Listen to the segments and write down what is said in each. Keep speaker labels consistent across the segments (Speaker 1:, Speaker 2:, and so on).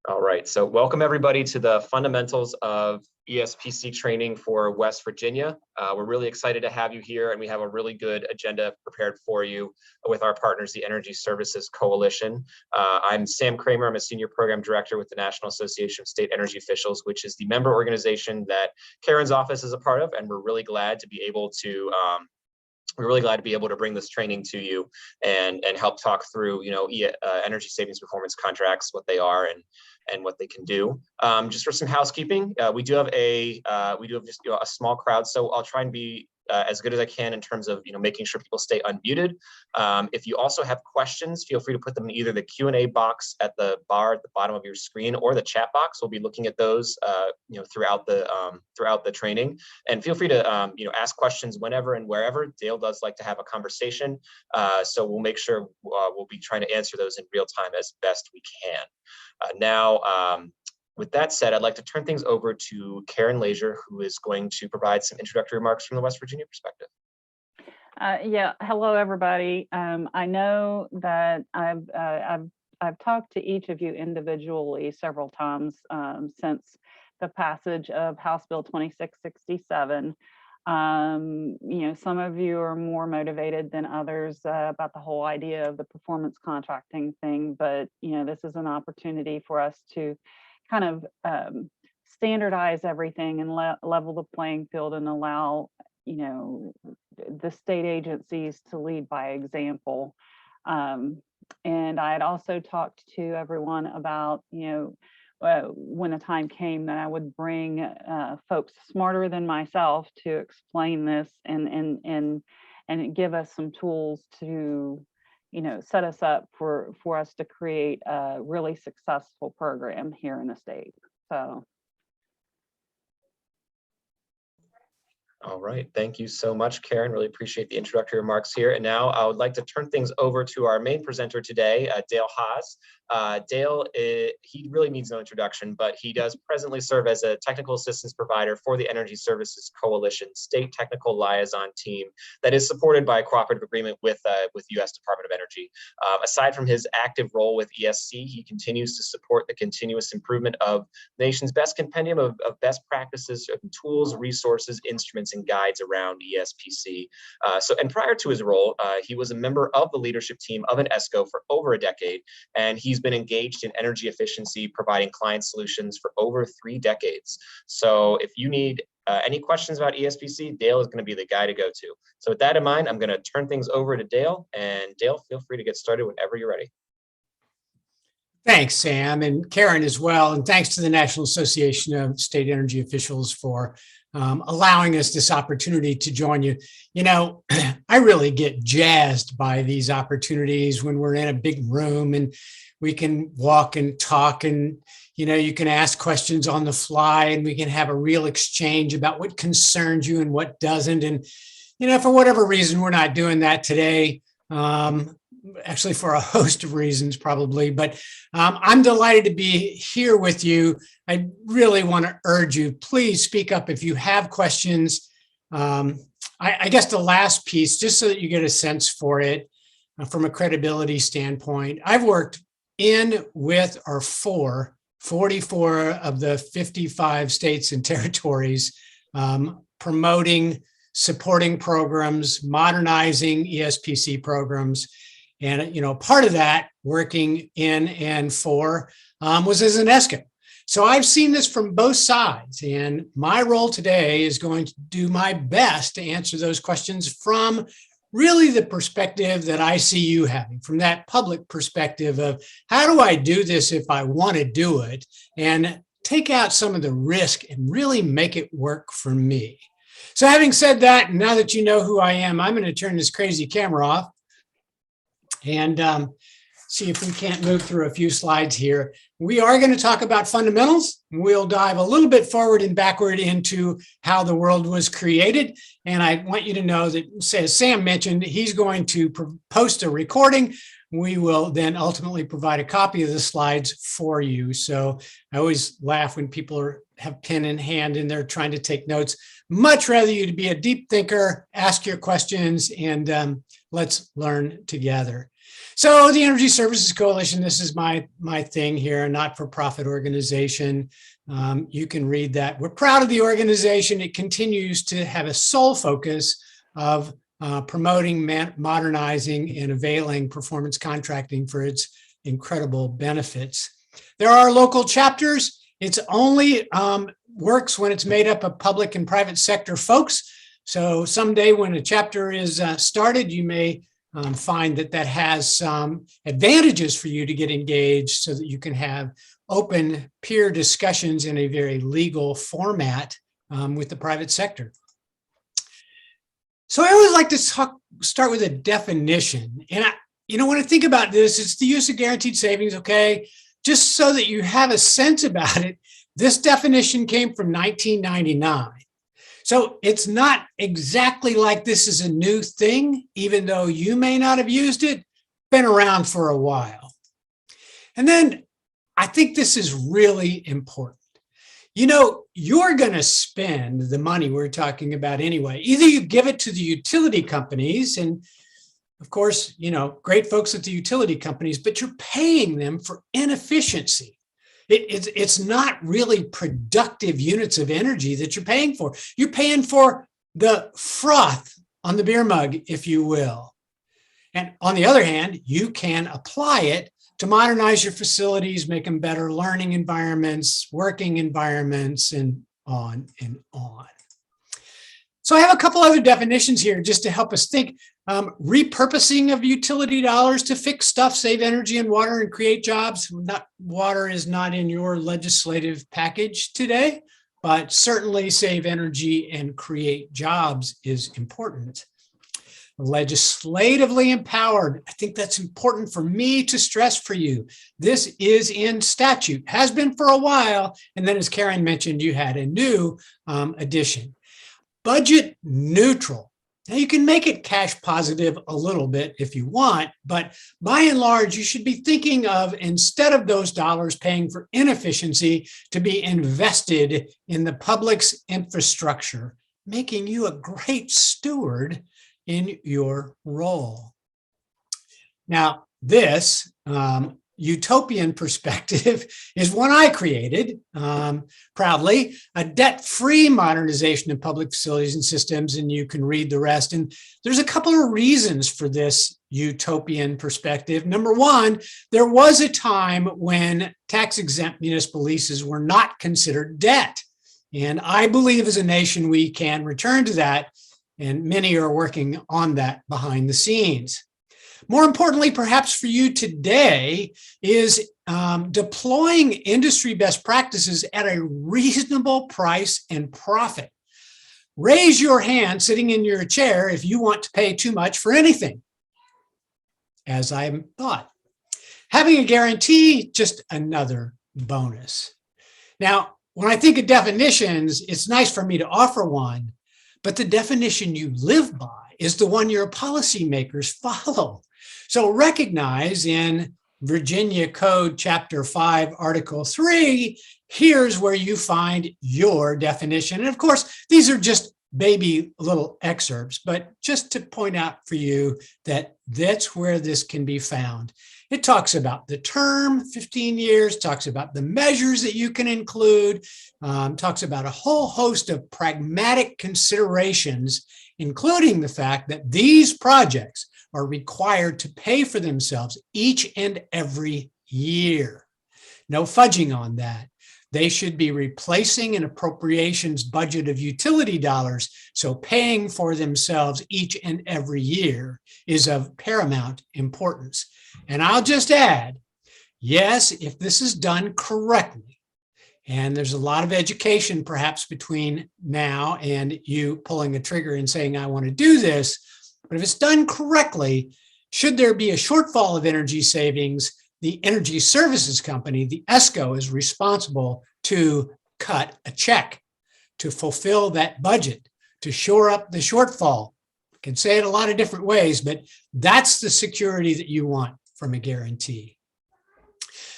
Speaker 1: All right, so welcome everybody to the Fundamentals of ESPC training for West Virginia. We're really excited to have you here, and we have a really good agenda prepared for you with our partners, the Energy Services Coalition. I'm Sam Kramer. I'm a Senior Program Director with the National Association of State Energy Officials, which is the member organization that Karen's office is a part of, and we're really glad to be able to bring this training to you and help talk through, energy savings performance contracts, what they are and what they can do. Just for some housekeeping, we do have just a small crowd, so I'll try and be as good as I can in terms of making sure people stay unmuted. If you also have questions, feel free to put them in either the Q&A box at the bar at the bottom of your screen or the chat box. We'll be looking at those throughout the training, and feel free to ask questions whenever and wherever. Dale does like to have a conversation, so we'll make sure we'll be trying to answer those in real time as best we can. With that said, I'd like to turn things over to Karen Leisure, who is going to provide some introductory remarks from the West Virginia perspective.
Speaker 2: Hello, everybody. I know that I've talked to each of you individually several times since the passage of House Bill 2667. Some of you are more motivated than others about the whole idea of the performance contracting thing, but this is an opportunity for us to kind of standardize everything and level the playing field and allow the state agencies to lead by example. And I had also talked to everyone about when a time came that I would bring folks smarter than myself to explain this and give us some tools to set us up for us to create a really successful program here in the state. So.
Speaker 1: All right, thank you so much, Karen. Really appreciate the introductory remarks here. And now I would like to turn things over to our main presenter today, Dale Haas. Dale, he really needs no introduction, but he does presently serve as a technical assistance provider for the Energy Services Coalition State Technical Liaison Team that is supported by a cooperative agreement with U.S. Department of Energy. Aside from his active role with ESC, he continues to support the continuous improvement of the nation's best compendium of best practices, tools, resources, instruments, and guides around ESPC. And prior to his role, he was a member of the leadership team of an ESCO for over a decade, and he's been engaged in energy efficiency, providing client solutions for over 3 decades. So if you need any questions about ESPC, Dale is going to be the guy to go to. So with that in mind, I'm going to turn things over to Dale, and Dale, feel free to get started whenever you're ready.
Speaker 3: Thanks, Sam, and Karen as well. And thanks to the National Association of State Energy Officials for allowing us this opportunity to join you. I really get jazzed by these opportunities when we're in a big room and we can walk and talk and, you can ask questions on the fly and we can have a real exchange about what concerns you and what doesn't. And, for whatever reason, we're not doing that today. Actually, for a host of reasons, probably, but I'm delighted to be here with you. I really want to urge you, please speak up if you have questions. I guess the last piece, just so that you get a sense for it from a credibility standpoint, I've worked in, with, or for 44 of the 55 states and territories, promoting, supporting programs, modernizing ESPC programs. And, part of that working in and for was as an ESCO. So I've seen this from both sides. And my role today is going to do my best to answer those questions from really the perspective that I see you having, from that public perspective of how do I do this if I want to do it, and take out some of the risk and really make it work for me. So having said that, now that you know who I am, I'm going to turn this crazy camera off and see if we can't move through a few slides here. We are going to talk about fundamentals. We'll dive a little bit forward and backward into how the world was created. And I want you to know that, as Sam mentioned, he's going to post a recording. We will then ultimately provide a copy of the slides for you. So I always laugh when people have pen in hand and they're trying to take notes. Much rather you to be a deep thinker, ask your questions, and let's learn together. So the Energy Services Coalition, this is my thing here, a not-for-profit organization. You can read that. We're proud of the organization. It continues to have a sole focus of promoting, modernizing, and availing performance contracting for its incredible benefits. There are local chapters. It's only works when it's made up of public and private sector folks. So someday when a chapter is started, you may find that has some advantages for you to get engaged so that you can have open peer discussions in a very legal format with the private sector. So I always like to start with a definition. And when I think about this, it's the use of guaranteed savings, okay? Just so that you have a sense about it, this definition came from 1999. So it's not exactly like this is a new thing, even though you may not have used it, been around for a while. And then I think this is really important. You're going to spend the money we're talking about anyway. Either you give it to the utility companies, and of course, great folks at the utility companies, but you're paying them for inefficiency. It's not really productive units of energy that you're paying for. You're paying for the froth on the beer mug, if you will. And on the other hand, you can apply it to modernize your facilities, make them better learning environments, working environments, and on and on. So I have a couple other definitions here just to help us think. Repurposing of utility dollars to fix stuff, save energy and water, and create jobs. Water is not in your legislative package today, but certainly save energy and create jobs is important. Legislatively empowered. I think that's important for me to stress for you. This is in statute, has been for a while. And then as Karen mentioned, you had a new addition. Budget neutral. Now you can make it cash positive a little bit if you want, but by and large, you should be thinking of, instead of those dollars paying for inefficiency, to be invested in the public's infrastructure, making you a great steward in your role. Now, this utopian perspective is one I created proudly, a debt-free modernization of public facilities and systems, and you can read the rest. And there's a couple of reasons for this utopian perspective. Number one, there was a time when tax-exempt municipal leases were not considered debt. And I believe as a nation, we can return to that, and many are working on that behind the scenes. More importantly, perhaps for you today, is deploying industry best practices at a reasonable price and profit. Raise your hand sitting in your chair if you want to pay too much for anything, as I thought. Having a guarantee, just another bonus. Now, when I think of definitions, it's nice for me to offer one, but the definition you live by is the one your policymakers follow. So recognize in Virginia Code Chapter 5, Article 3, here's where you find your definition. And of course, these are just baby little excerpts, but just to point out for you that that's where this can be found. It talks about the term, 15 years, talks about the measures that you can include, talks about a whole host of pragmatic considerations, including the fact that these projects are required to pay for themselves each and every year. No fudging on that. They should be replacing an appropriations budget of utility dollars, so paying for themselves each and every year is of paramount importance. And I'll just add, yes, if this is done correctly, and there's a lot of education perhaps between now and you pulling a trigger and saying, I want to do this, but if it's done correctly, should there be a shortfall of energy savings, the Energy Services Company, the ESCO, is responsible to cut a check to fulfill that budget, to shore up the shortfall. You can say it a lot of different ways, but that's the security that you want from a guarantee.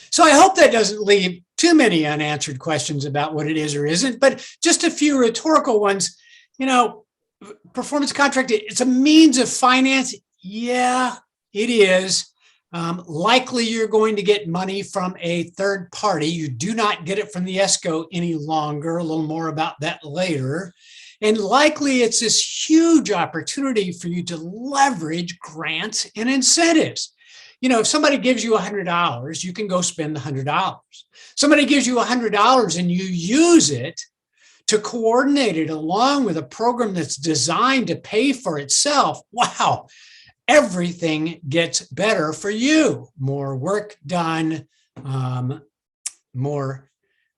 Speaker 3: So I hope that doesn't leave too many unanswered questions about what it is or isn't, but just a few rhetorical ones. Performance contract, it's a means of finance. Yeah, it is. Likely you're going to get money from a third party. You do not get it from the ESCO any longer. A little more about that later. And likely it's this huge opportunity for you to leverage grants and incentives. You know, if somebody gives you $100, you can go spend the $100. Somebody gives you $100 and you use it to coordinate it along with a program that's designed to pay for itself. Wow, everything gets better for you. More work done, more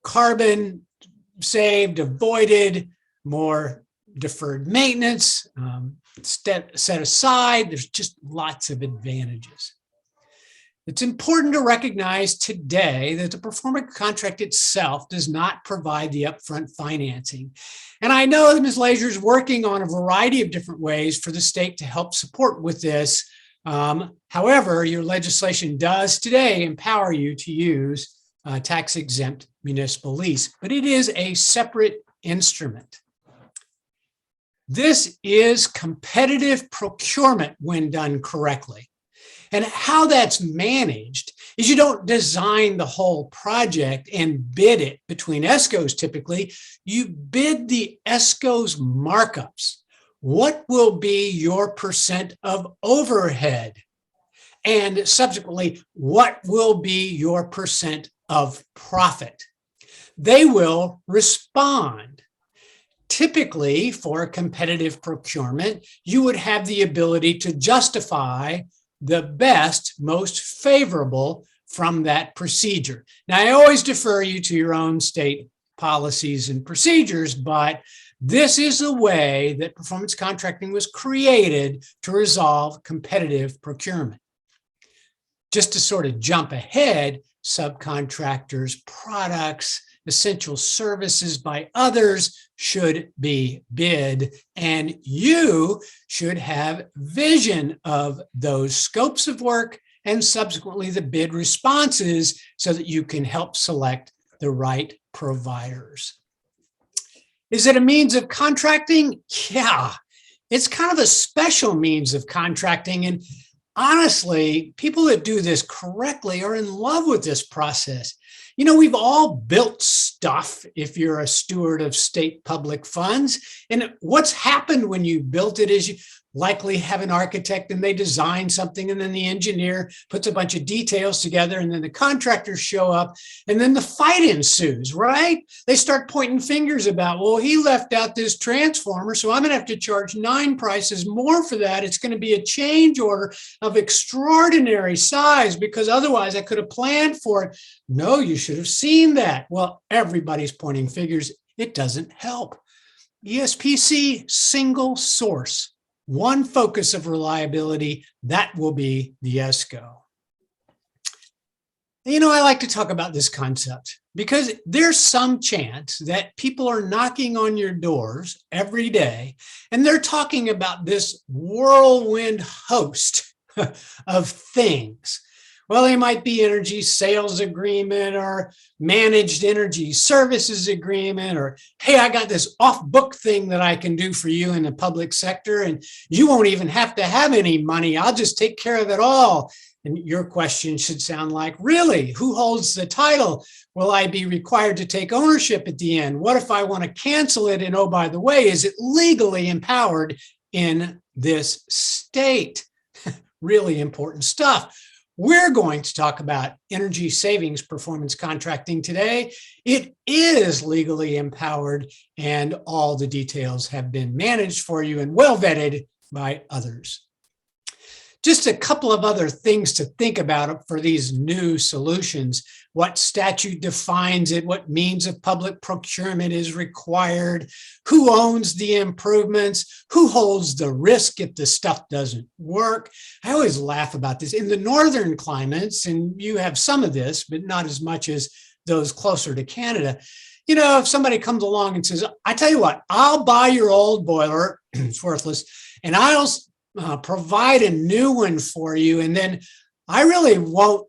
Speaker 3: carbon saved, avoided, more deferred maintenance, set aside. There's just lots of advantages. It's important to recognize today that the performance contract itself does not provide the upfront financing. And I know that Ms. Lazier is working on a variety of different ways for the state to help support with this. However, your legislation does today empower you to use tax-exempt municipal lease, but it is a separate instrument. This is competitive procurement when done correctly. And how that's managed is you don't design the whole project and bid it between ESCOs typically. You bid the ESCO's markups. What will be your percent of overhead? And subsequently, what will be your percent of profit? They will respond. Typically, for competitive procurement, you would have the ability to justify the best, most favorable from that procedure. Now, I always defer you to your own state policies and procedures, but this is the way that performance contracting was created to resolve competitive procurement. Just to sort of jump ahead, subcontractors, products, essential services by others should be bid, and you should have vision of those scopes of work and subsequently the bid responses so that you can help select the right providers. Is it a means of contracting? Yeah, it's kind of a special means of contracting, and honestly, people that do this correctly are in love with this process. You know, we've all built stuff if you're a steward of state public funds. And what's happened when you built it is you likely have an architect and they design something, and then the engineer puts a bunch of details together, and then the contractors show up, and then the fight ensues, right? They start pointing fingers about, well, he left out this transformer, so I'm going to have to charge 9 prices more for that. It's going to be a change order of extraordinary size because otherwise I could have planned for it. No, you should have seen that. Well, everybody's pointing fingers. It doesn't help. ESPC, single source. One focus of reliability, that will be the ESCO. You know, I like to talk about this concept because there's some chance that people are knocking on your doors every day and they're talking about this whirlwind host of things. Well, they might be energy sales agreement or managed energy services agreement, or, hey, I got this off-book thing that I can do for you in the public sector, and you won't even have to have any money. I'll just take care of it all. And your question should sound like, really, who holds the title? Will I be required to take ownership at the end? What if I want to cancel it? And oh, by the way, is it legally empowered in this state? Really important stuff. We're going to talk about energy savings performance contracting today. It is legally empowered, and all the details have been managed for you and well vetted by others. Just a couple of other things to think about for these new solutions. What statute defines it? What means of public procurement is required? Who owns the improvements? Who holds the risk if the stuff doesn't work? I always laugh about this. In the northern climates, and you have some of this, but not as much as those closer to Canada, you know, if somebody comes along and says, I tell you what, I'll buy your old boiler, it's worthless, and I'll provide a new one for you, and then I really won't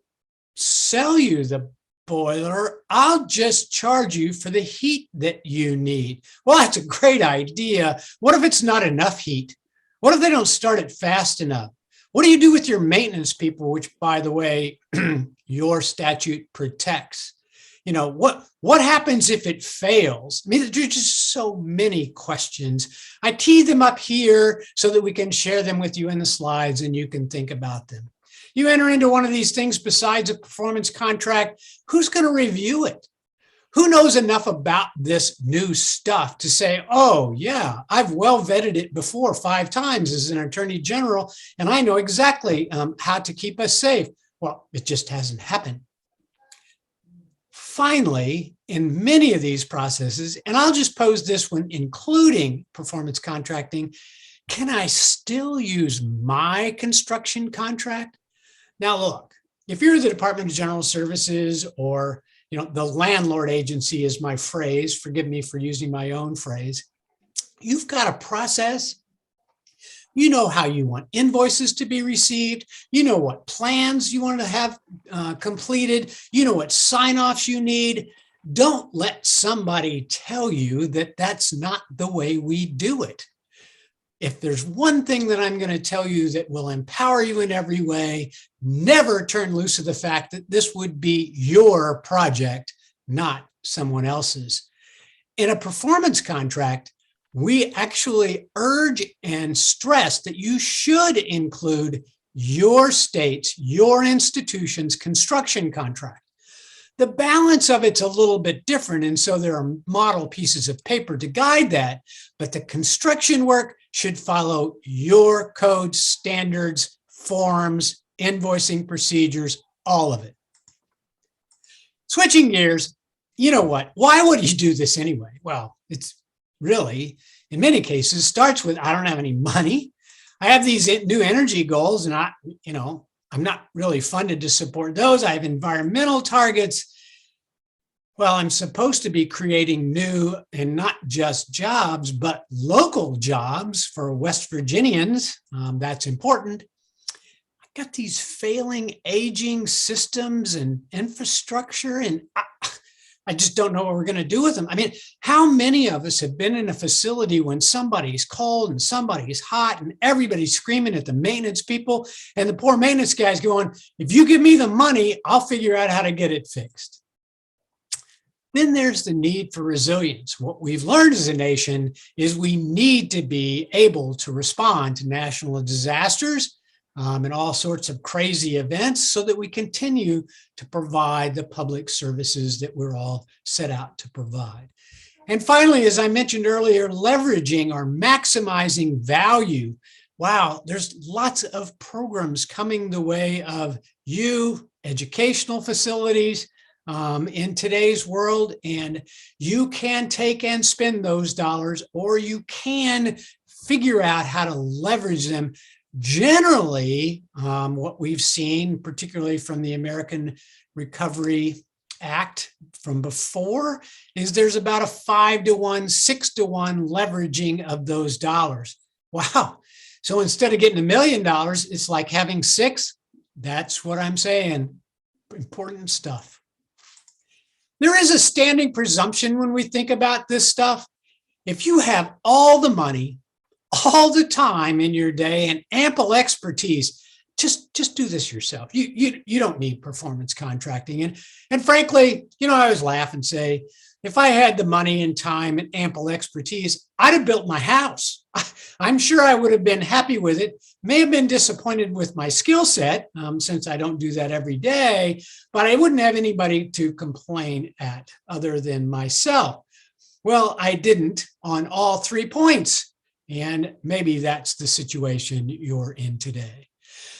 Speaker 3: sell you the boiler. I'll just charge you for the heat that you need. Well, that's a great idea. What if it's not enough heat? What if they don't start it fast enough? What do you do with your maintenance people, which, by the way, your statute protects? You know, what happens if it fails? I mean, there's just so many questions. I tee them up here so that we can share them with you in the slides and you can think about them. You enter into one of these things besides a performance contract, who's going to review it? Who knows enough about this new stuff to say, oh, yeah, I've well vetted it before 5 times as an attorney general, and I know exactly how to keep us safe. Well, it just hasn't happened. Finally, in many of these processes, and I'll just pose this one, including performance contracting, can I still use my construction contract? Now, look, if you're the Department of General Services or the landlord agency is my phrase, forgive me for using my own phrase, you've got a process. You know how you want invoices to be received. You know what plans you want to have completed. You know what sign-offs you need. Don't let somebody tell you that that's not the way we do it. If there's one thing that I'm going to tell you that will empower you in every way, never turn loose of the fact that this would be your project, not someone else's. In a performance contract, we actually urge and stress that you should include your state's, your institution's construction contract. The balance of it's a little bit different, and so there are model pieces of paper to guide that, but the construction work should follow your code standards, forms, invoicing procedures, all of it. Switching gears, you know what? Why would you do this anyway? Well, it's really, in many cases, starts with, I don't have any money. I have these new energy goals and I'm not really funded to support those. I have environmental targets. Well, I'm supposed to be creating new and not just jobs, but local jobs for West Virginians. That's important. I've got these failing, aging systems and infrastructure, and I just don't know what we're going to do with them. I mean, how many of us have been in a facility when somebody's cold and somebody's hot and everybody's screaming at the maintenance people, and the poor maintenance guy's going, if you give me the money, I'll figure out how to get it fixed. Then there's the need for resilience. What we've learned as a nation is we need to be able to respond to national disasters and all sorts of crazy events so that we continue to provide the public services that we're all set out to provide. And finally, as I mentioned earlier, leveraging or maximizing value. Wow, there's lots of programs coming the way of you, educational facilities, in today's world, and you can take and spend those dollars, or you can figure out how to leverage them. Generally, what we've seen, particularly from the American Recovery Act from before, is there's about a 5-to-1, 6-to-1 leveraging of those dollars. Wow. So instead of getting $1 million, it's like having 6. That's what I'm saying. Important stuff. There is a standing presumption when we think about this stuff. If you have all the money, all the time in your day, and ample expertise, just do this yourself. You don't need performance contracting. And frankly, I always laugh and say, if I had the money and time and ample expertise, I'd have built my house. I'm sure I would have been happy with it. May have been disappointed with my skill set since I don't do that every day, but I wouldn't have anybody to complain at other than myself. Well, I didn't on all 3 points, and maybe that's the situation you're in today.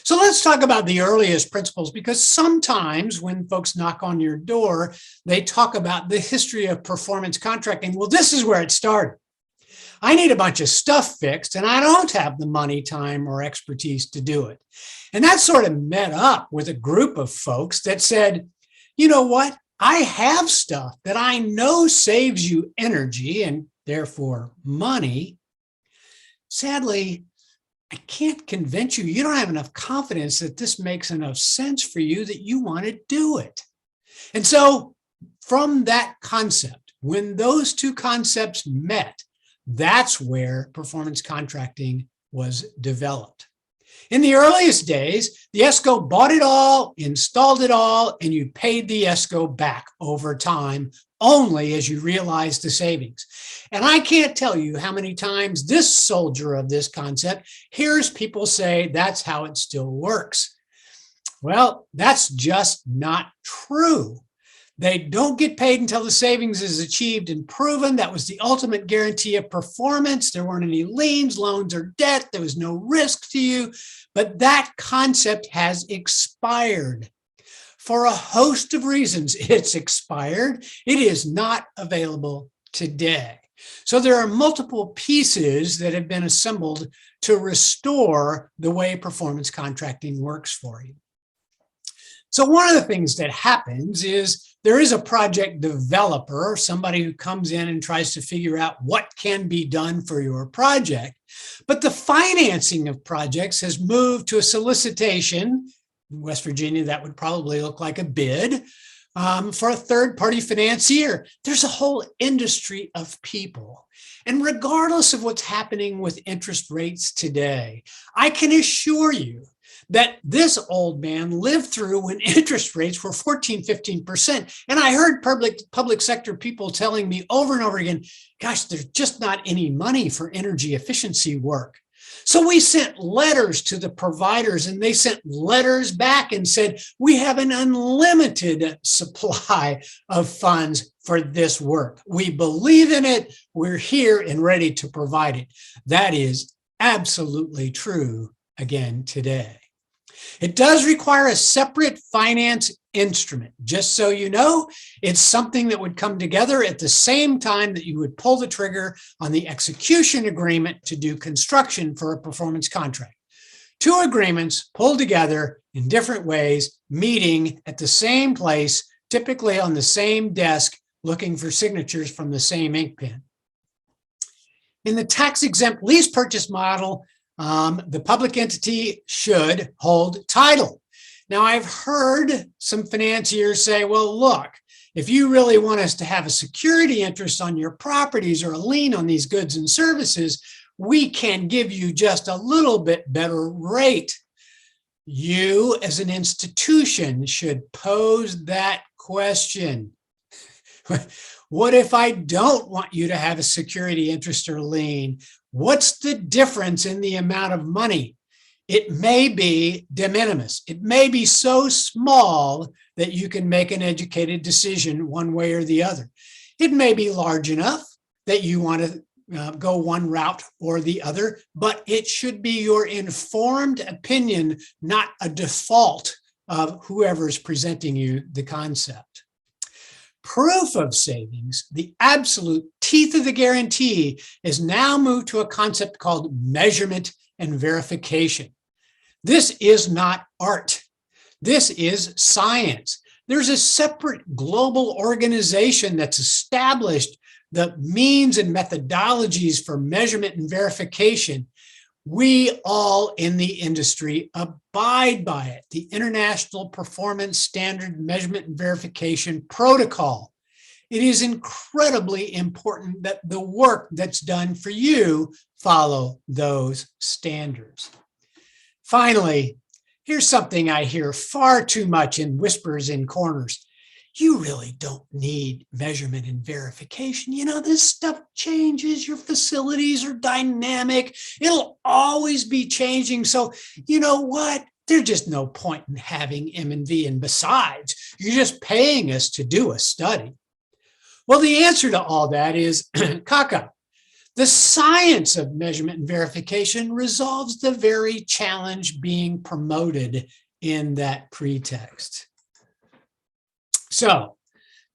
Speaker 3: So let's talk about the earliest principles, because sometimes when folks knock on your door, they talk about the history of performance contracting. Well, this is where it started. I need a bunch of stuff fixed, and I don't have the money, time, or expertise to do it. And that sort of met up with a group of folks that said, you know what? I have stuff that I know saves you energy and therefore money. Sadly, I can't convince you. You don't have enough confidence that this makes enough sense for you that you want to do it. And so from that concept, when those 2 concepts met, that's where performance contracting was developed. In the earliest days, the ESCO bought it all, installed it all, and you paid the ESCO back over time only as you realized the savings. And I can't tell you how many times this soldier of this concept hears people say that's how it still works. Well, that's just not true. They don't get paid until the savings is achieved and proven. That was the ultimate guarantee of performance. There weren't any liens, loans, or debt. There was no risk to you. But that concept has expired. For a host of reasons, it's expired. It is not available today. So there are multiple pieces that have been assembled to restore the way performance contracting works for you. So one of the things that happens is there is a project developer, somebody who comes in and tries to figure out what can be done for your project. But the financing of projects has moved to a solicitation. In West Virginia, that would probably look like a bid for a third-party financier. There's a whole industry of people. And regardless of what's happening with interest rates today, I can assure you that this old man lived through when interest rates were 14, 15%. And I heard public sector people telling me over and over again, gosh, there's just not any money for energy efficiency work. So we sent letters to the providers and they sent letters back and said, we have an unlimited supply of funds for this work. We believe in it. We're here and ready to provide it. That is absolutely true again today. It does require a separate finance instrument. Just so you know, it's something that would come together at the same time that you would pull the trigger on the execution agreement to do construction for a performance contract. Two agreements pulled together in different ways, meeting at the same place, typically on the same desk, looking for signatures from the same ink pen. In the tax-exempt lease purchase model, the public entity should hold title. Now, I've heard some financiers say, well, look, if you really want us to have a security interest on your properties or a lien on these goods and services, we can give you just a little bit better rate. You, as an institution, should pose that question. What if I don't want you to have a security interest or lien? What's the difference in the amount of money? It may be de minimis. It may be so small that you can make an educated decision one way or the other. It may be large enough that you want to go one route or the other, but it should be your informed opinion, not a default of whoever's presenting you the concept. Proof of savings, the absolute teeth of the guarantee, is now moved to a concept called measurement and verification. This is not art. This is science. There's a separate global organization that's established the means and methodologies for measurement and verification. We all in the industry abide by it. The International Performance Standard Measurement and Verification Protocol. It is incredibly important that the work that's done for you follow those standards. Finally, here's something I hear far too much in whispers in corners. You really don't need measurement and verification. You know, this stuff changes. Your facilities are dynamic. It'll always be changing. So you know what? There's just no point in having M&V. And besides, you're just paying us to do a study. Well, the answer to all that is caca. The science of measurement and verification resolves the very challenge being promoted in that pretext. So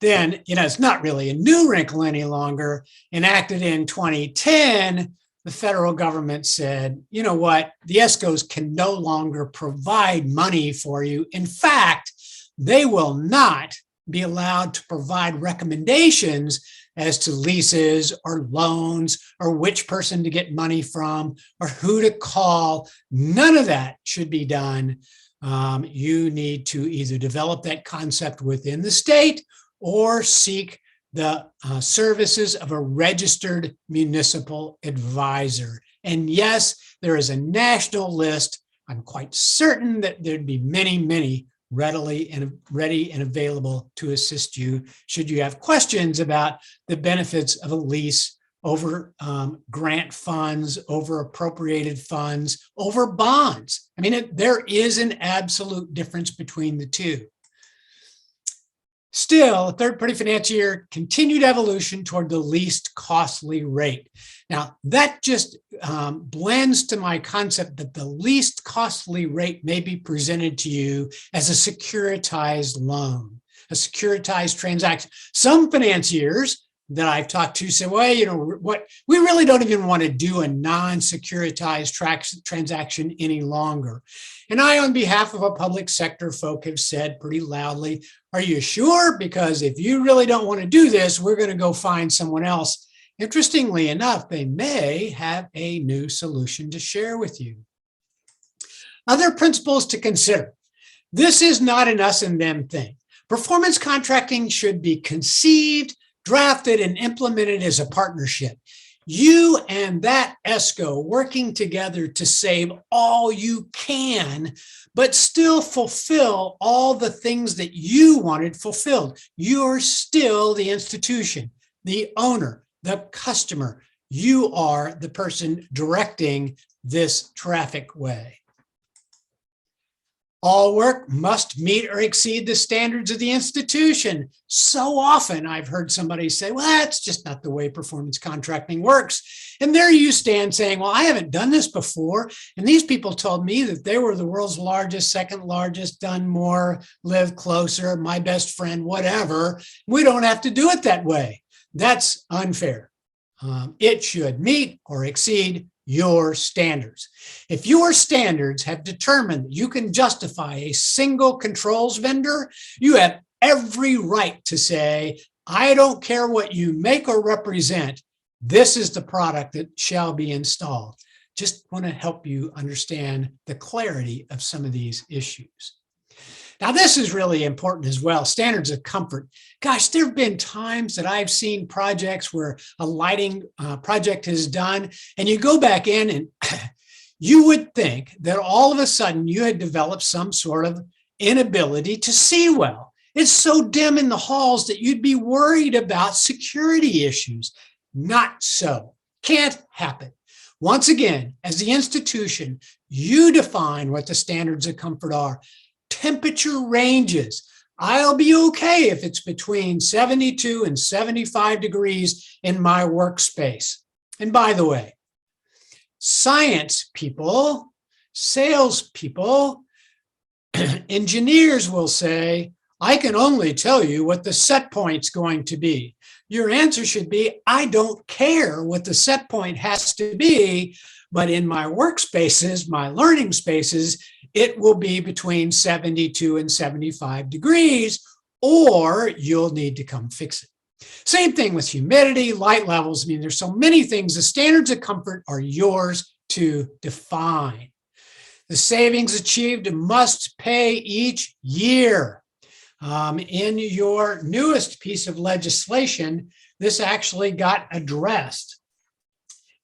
Speaker 3: then, you know, it's not really a new wrinkle any longer. Enacted in 2010, the federal government said, you know what, the ESCOs can no longer provide money for you. In fact, they will not be allowed to provide recommendations as to leases or loans or which person to get money from or who to call. None of that should be done. You need to either develop that concept within the state or seek the services of a registered municipal advisor. And yes, there is a national list. I'm quite certain that there'd be many, many ready and available to assist you should you have questions about the benefits of a lease over grant funds, over appropriated funds, over bonds. I mean, there is an absolute difference between the two. Still, a third-party financier continued evolution toward the least costly rate. Now, that just blends to my concept that the least costly rate may be presented to you as a securitized loan, a securitized transaction. Some financiers that I've talked to say, well, you know, what we really don't even want to do a non-securitized transaction any longer. And I, on behalf of a public sector folk, have said pretty loudly, are you sure? Because if you really don't want to do this, we're going to go find someone else. Interestingly enough, they may have a new solution to share with you. Other principles to consider. This is not an us and them thing. Performance contracting should be conceived, drafted, and implemented as a partnership. You and that ESCO working together to save all you can, but still fulfill all the things that you wanted fulfilled. You're still the institution, the owner, the customer. You are the person directing this traffic way. All work must meet or exceed the standards of the institution. So often I've heard somebody say, well, that's just not the way performance contracting works. And there you stand saying, well, I haven't done this before. And these people told me that they were the world's largest, second largest, done more, live closer, my best friend, whatever. We don't have to do it that way. That's unfair. It should meet or exceed your standards. If your standards have determined that you can justify a single controls vendor, you have every right to say, I don't care what you make or represent, this is the product that shall be installed. Just want to help you understand the clarity of some of these issues. Now, this is really important as well, standards of comfort. Gosh, there have been times that I've seen projects where a lighting project is done, and you go back in and you would think that all of a sudden you had developed some sort of inability to see well. It's so dim in the halls that you'd be worried about security issues. Not so. Can't happen. Once again, as the institution, you define what the standards of comfort are. Temperature ranges. I'll be okay if it's between 72 and 75 degrees in my workspace. And by the way, science people, sales people, engineers will say, I can only tell you what the set point's going to be. Your answer should be, I don't care what the set point has to be, but in my workspaces, my learning spaces, it will be between 72 and 75 degrees, or you'll need to come fix it. Same thing with humidity, light levels. I mean, there's so many things. The standards of comfort are yours to define. The savings achieved must pay each year. In your newest piece of legislation, this actually got addressed.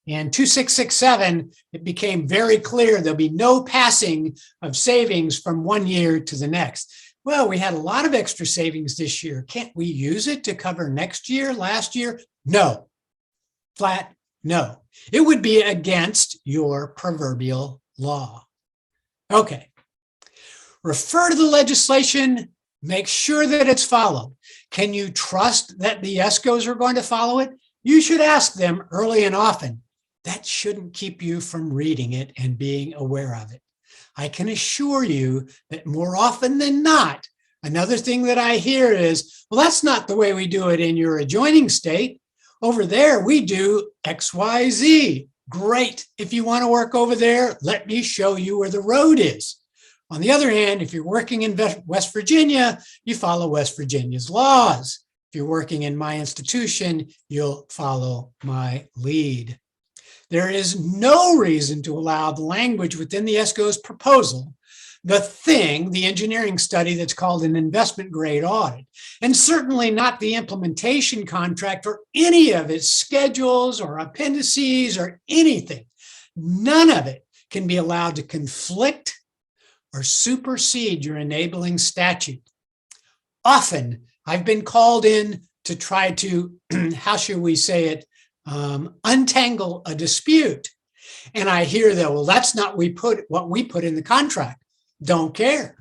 Speaker 3: In 2667, it became very clear there'll be no passing of savings from one year to the next. Well, we had a lot of extra savings this year. Can't we use it to cover next year, last year? No. Flat no. It would be against your proverbial law. Okay. Refer to the legislation. Make sure that it's followed. Can you trust that the ESCOs are going to follow it? You should ask them early and often. That shouldn't keep you from reading it and being aware of it. I can assure you that more often than not, another thing that I hear is, well, that's not the way we do it in your adjoining state. Over there, we do X, Y, Z. Great. If you want to work over there, let me show you where the road is. On the other hand, if you're working in West Virginia, you follow West Virginia's laws. If you're working in my institution, you'll follow my lead. There is no reason to allow the language within the ESCO's proposal, the engineering study that's called an investment grade audit, and certainly not the implementation contract or any of its schedules or appendices or anything. None of it can be allowed to conflict or supersede your enabling statute. Often, I've been called in to try to, how should we say it, untangle a dispute. And I hear that, well, that's not what we put in the contract. Don't care.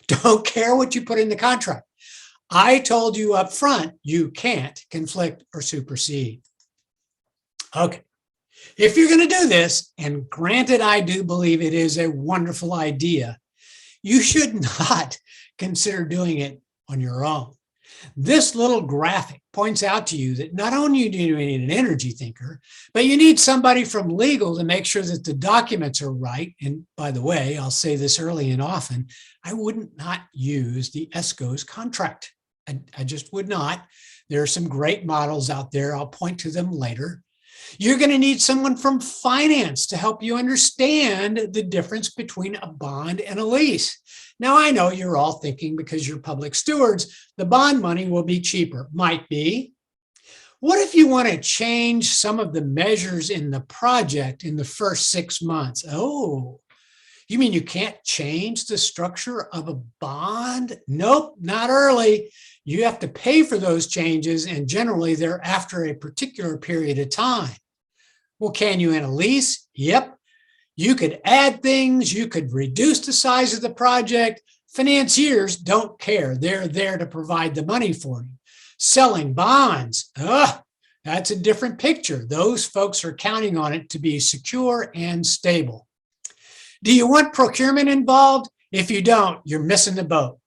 Speaker 3: Don't care what you put in the contract. I told you up front, you can't conflict or supersede. Okay. If you're going to do this, and granted, I do believe it is a wonderful idea, you should not consider doing it on your own. This little graphic points out to you that not only do you need an energy thinker, but you need somebody from legal to make sure that the documents are right. And by the way, I'll say this early and often, I would not use the ESCO's contract. I just would not. There are some great models out there. I'll point to them later. You're going to need someone from finance to help you understand the difference between a bond and a lease. Now, I know you're all thinking, because you're public stewards, the bond money will be cheaper. Might be. What if you want to change some of the measures in the project in the first 6 months? Oh, you mean you can't change the structure of a bond? Nope, not early. You have to pay for those changes, and generally they're after a particular period of time. Well, can you in a lease? Yep. You could add things, you could reduce the size of the project. Financiers don't care. They're there to provide the money for you. Selling bonds, that's a different picture. Those folks are counting on it to be secure and stable. Do you want procurement involved? If you don't, you're missing the boat.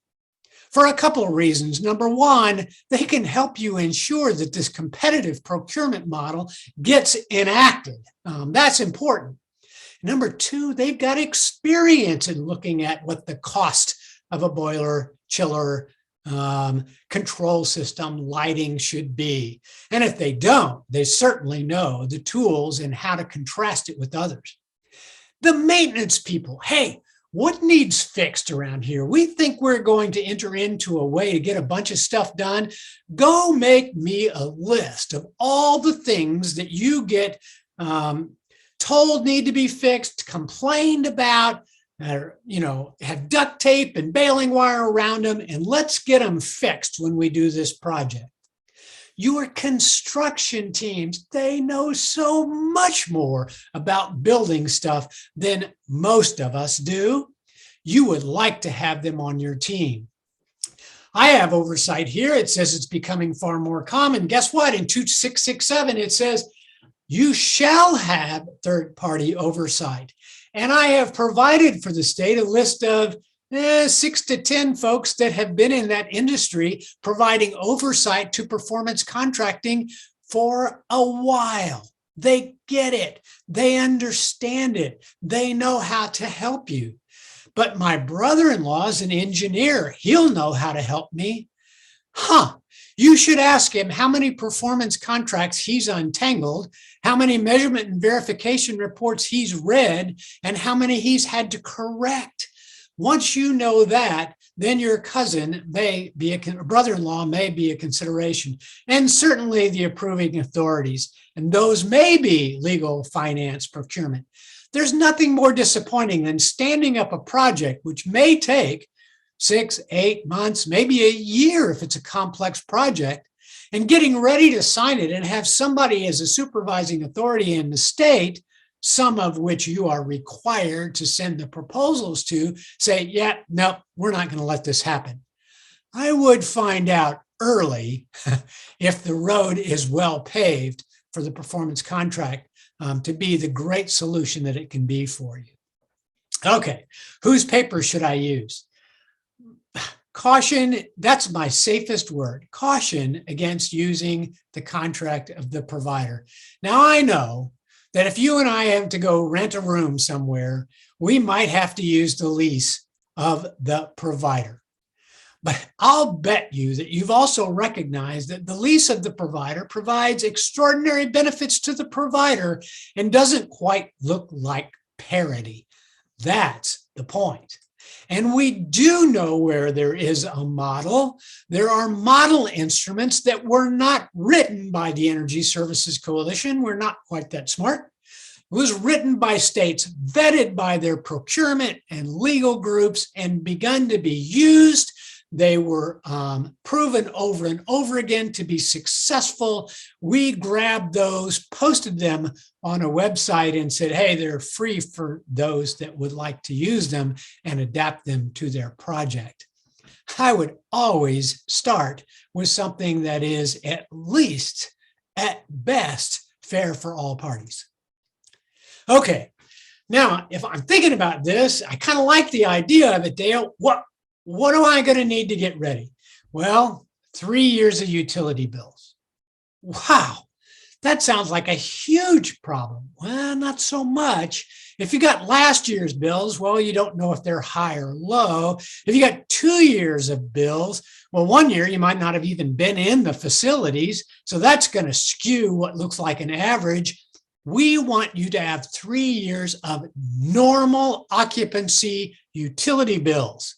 Speaker 3: For a couple of reasons. Number one, they can help you ensure that this competitive procurement model gets enacted. That's important. Number two, they've got experience in looking at what the cost of a boiler, chiller, control system, lighting should be. And if they don't, they certainly know the tools and how to contrast it with others. The maintenance people, hey, what needs fixed around here? We think we're going to enter into a way to get a bunch of stuff done. Go make me a list of all the things that you get told need to be fixed, complained about, have duct tape and baling wire around them, and let's get them fixed when we do this project. Your construction teams, they know so much more about building stuff than most of us do. You would like to have them on your team. I have oversight here. It says it's becoming far more common. Guess what? In 2667, it says you shall have third-party oversight. And I have provided for the state a list of 6 to 10 folks that have been in that industry providing oversight to performance contracting for a while. They get it. They understand it. They know how to help you. But my brother-in-law is an engineer. He'll know how to help me. You should ask him how many performance contracts he's untangled, how many measurement and verification reports he's read, and how many he's had to correct. Once you know that, then your cousin may be brother-in-law may be a consideration, and certainly the approving authorities, and those may be legal, finance, procurement. There's nothing more disappointing than standing up a project which may take 6, 8 months, maybe a year if it's a complex project, and getting ready to sign it and have somebody as a supervising authority in the state, some of which you are required to send the proposals to, say, yeah, no, we're not going to let this happen. I would find out early if the road is well paved for the performance contract to be the great solution that it can be for you. Okay, whose paper should I use? Caution, that's my safest word. Caution against using the contract of the provider. Now, I know that if you and I have to go rent a room somewhere, we might have to use the lease of the provider. But I'll bet you that you've also recognized that the lease of the provider provides extraordinary benefits to the provider and doesn't quite look like parity. That's the point. And we do know where there is a model. There are model instruments that were not written by the Energy Services Coalition. We're not quite that smart. It was written by states, vetted by their procurement and legal groups, and begun to be used. They were proven over and over again to be successful. We grabbed those, posted them on a website and said, hey, they're free for those that would like to use them and adapt them to their project. I would always start with something that is at least, at best, fair for all parties. Okay, now, if I'm thinking about this, I kind of like the idea of it, Dale. What am I going to need to get ready? Well, 3 years of utility bills. Wow, that sounds like a huge problem. Well, not so much. If you got last year's bills, well, you don't know if they're high or low. If you got 2 years of bills, well, 1 year you might not have even been in the facilities, so that's going to skew what looks like an average. We want you to have 3 years of normal occupancy utility bills.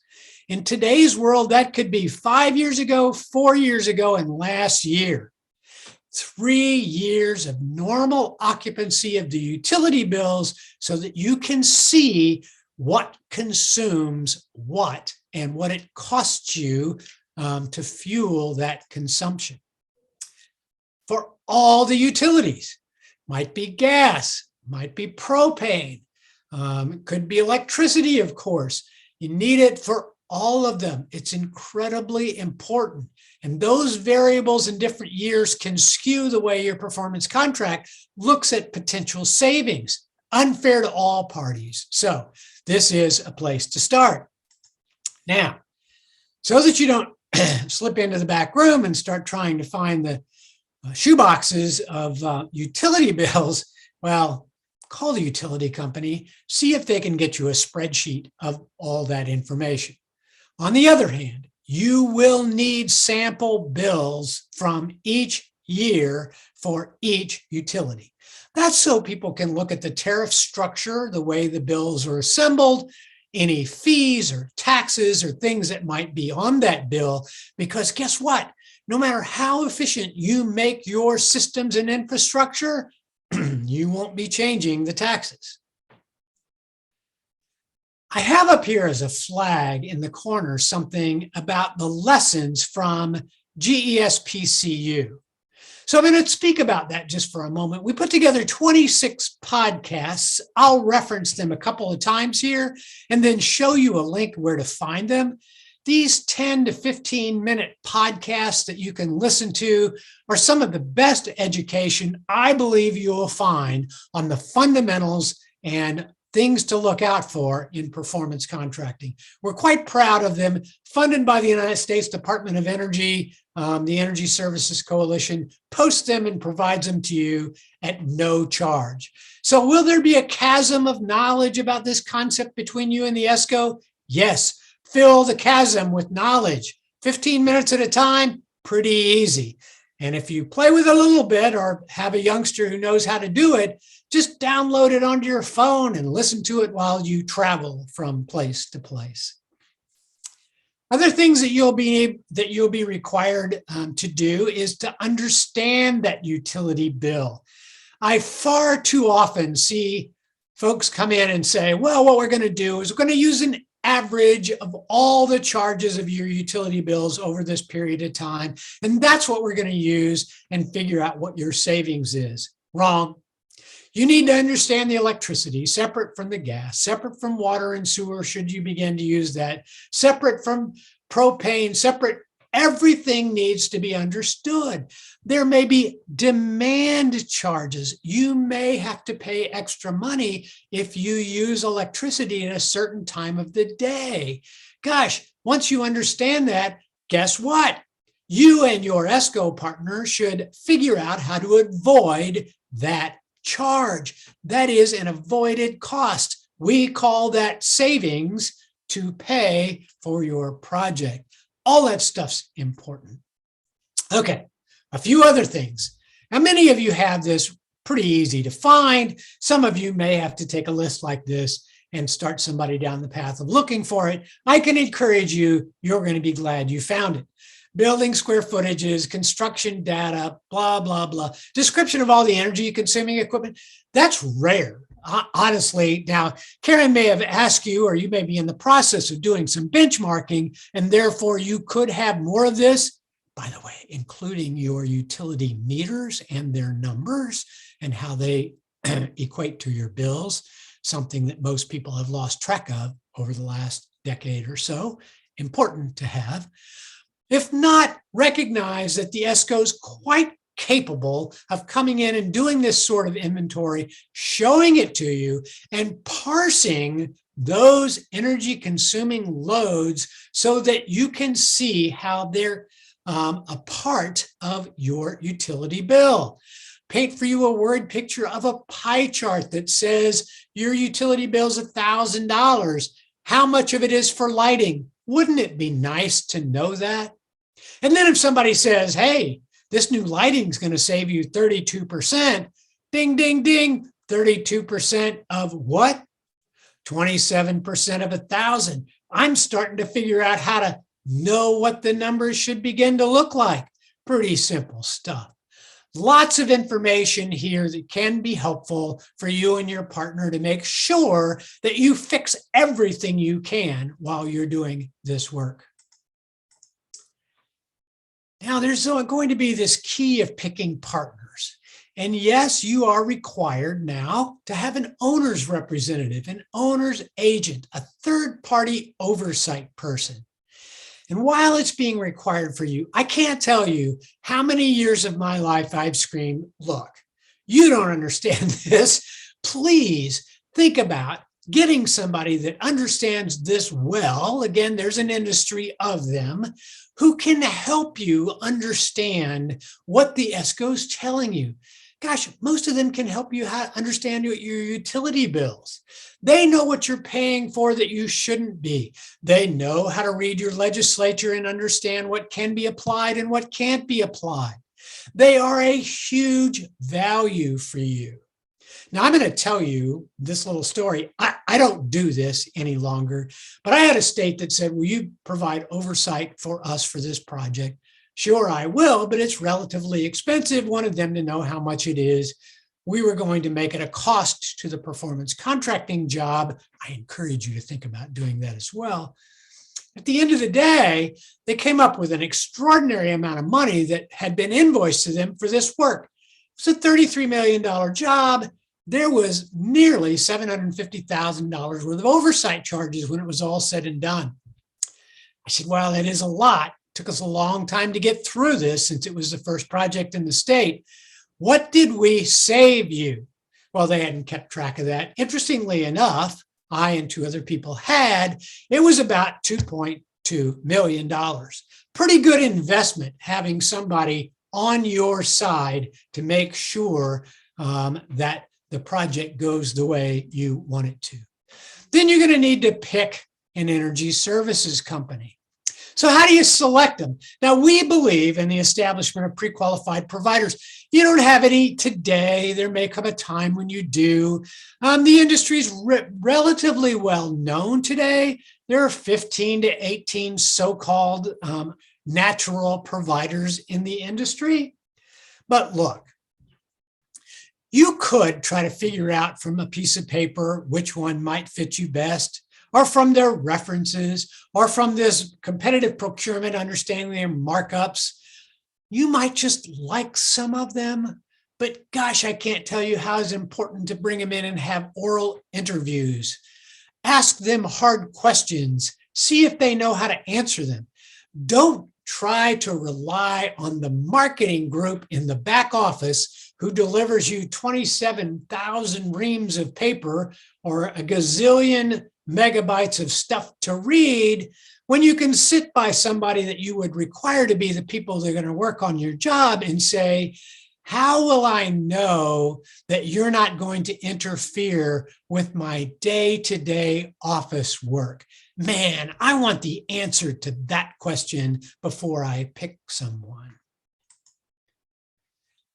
Speaker 3: In today's world, that could be 5 years ago, 4 years ago, and last year. 3 years of normal occupancy of the utility bills so that you can see what consumes what and what it costs you to fuel that consumption. For all the utilities, might be gas, might be propane, it could be electricity, of course. You need it for all of them. It's incredibly important. And those variables in different years can skew the way your performance contract looks at potential savings, unfair to all parties. So this is a place to start. Now, so that you don't slip into the back room and start trying to find the shoeboxes of utility bills, well, call the utility company, see if they can get you a spreadsheet of all that information. On the other hand, you will need sample bills from each year for each utility. That's so people can look at the tariff structure, the way the bills are assembled, any fees or taxes or things that might be on that bill, because guess what? No matter how efficient you make your systems and infrastructure, you won't be changing the taxes. I have up here as a flag in the corner something about the lessons from GESPCU. So I'm going to speak about that just for a moment. We put together 26 podcasts. I'll reference them a couple of times here and then show you a link where to find them. These 10 to 15 minute podcasts that you can listen to are some of the best education I believe you will find on the fundamentals and things to look out for in performance contracting. We're quite proud of them, funded by the United States Department of Energy. The Energy Services Coalition posts them and provides them to you at no charge. So will there be a chasm of knowledge about this concept between you and the ESCO? Yes. Fill the chasm with knowledge. 15 minutes at a time, pretty easy. And if you play with it a little bit or have a youngster who knows how to do it, just download it onto your phone and listen to it while you travel from place to place. Other things that you'll be required to do is to understand that utility bill. I far too often see folks come in and say, well, what we're going to do is we're going to use an average of all the charges of your utility bills over this period of time. And that's what we're going to use and figure out what your savings is. Wrong. You need to understand the electricity separate from the gas, separate from water and sewer, should you begin to use that, separate from propane, separate. Everything needs to be understood. There may be demand charges. You may have to pay extra money if you use electricity at a certain time of the day. Gosh, once you understand that, guess what? You and your ESCO partner should figure out how to avoid that charge. That is an avoided cost. We call that savings to pay for your project. All that stuff's important. Okay, a few other things. Now, many of you have this pretty easy to find. Some of you may have to take a list like this and start somebody down the path of looking for it. I can encourage you, you're going to be glad you found it. Building square footages, construction data, blah, blah, blah. Description of all the energy consuming equipment. That's rare. Honestly, now, Karen may have asked you, or you may be in the process of doing some benchmarking, and therefore you could have more of this, by the way, including your utility meters and their numbers and how they equate to your bills, something that most people have lost track of over the last decade or so. Important to have. If not, recognize that the ESCO is quite capable of coming in and doing this sort of inventory, showing it to you, and parsing those energy consuming loads so that you can see how they're a part of your utility bill. Paint for you a word picture of a pie chart that says your utility bill is $1,000. How much of it is for lighting? Wouldn't it be nice to know that? And then if somebody says, hey, this new lighting is going to save you 32%, ding, ding, ding, 32% of what? 27% of 1,000. I'm starting to figure out how to know what the numbers should begin to look like. Pretty simple stuff. Lots of information here that can be helpful for you and your partner to make sure that you fix everything you can while you're doing this work. Now, there's going to be this key of picking partners. And yes, you are required now to have an owner's representative, an owner's agent, a third-party oversight person. And while it's being required for you, I can't tell you how many years of my life I've screamed, look, you don't understand this. Please think about getting somebody that understands this well. Again, there's an industry of them who can help you understand what the ESCO is telling you. Gosh, most of them can help you understand your utility bills. They know what you're paying for that you shouldn't be. They know how to read your legislature and understand what can be applied and what can't be applied. They are a huge value for you. Now, I'm going to tell you this little story. I don't do this any longer, but I had a state that said, will you provide oversight for us for this project? Sure, I will, but it's relatively expensive. Wanted them to know how much it is. We were going to make it a cost to the performance contracting job. I encourage you to think about doing that as well. At the end of the day, they came up with an extraordinary amount of money that had been invoiced to them for this work. It's a $33 million job. There was nearly $750,000 worth of oversight charges when it was all said and done. I said, well, that is a lot. Took us a long time to get through this since it was the first project in the state. What did we save you? Well, they hadn't kept track of that. Interestingly enough, I and two other people had, it was about $2.2 million. Pretty good investment having somebody on your side to make sure that the project goes the way you want it to. Then you're going to need to pick an energy services company. So how do you select them? Now, we believe in the establishment of pre-qualified providers. You don't have any today. There may come a time when you do. The industry is relatively well known today. There are 15 to 18 so-called natural providers in the industry. But look, you could try to figure out from a piece of paper which one might fit you best, or from their references, or from this competitive procurement, understanding their markups. You might just like some of them, but gosh, I can't tell you how it's important to bring them in and have oral interviews. Ask them hard questions. See if they know how to answer them. Don't try to rely on the marketing group in the back office who delivers you 27,000 reams of paper or a gazillion megabytes of stuff to read when you can sit by somebody that you would require to be the people that are going to work on your job and say, how will I know that you're not going to interfere with my day-to-day office work? Man, I want the answer to that question before I pick someone.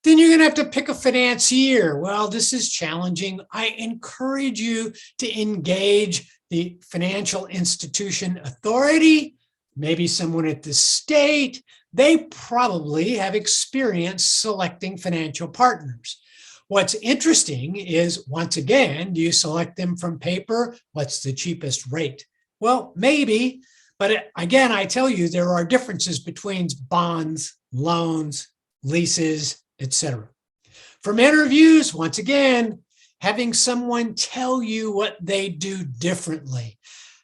Speaker 3: Then you're going to have to pick a financier. Well, this is challenging. I encourage you to engage the financial institution authority, maybe someone at the state. They probably have experience selecting financial partners. What's interesting is, once again, do you select them from paper? What's the cheapest rate? Well, maybe, but again, I tell you, there are differences between bonds, loans, leases, etc. From interviews, once again, having someone tell you what they do differently.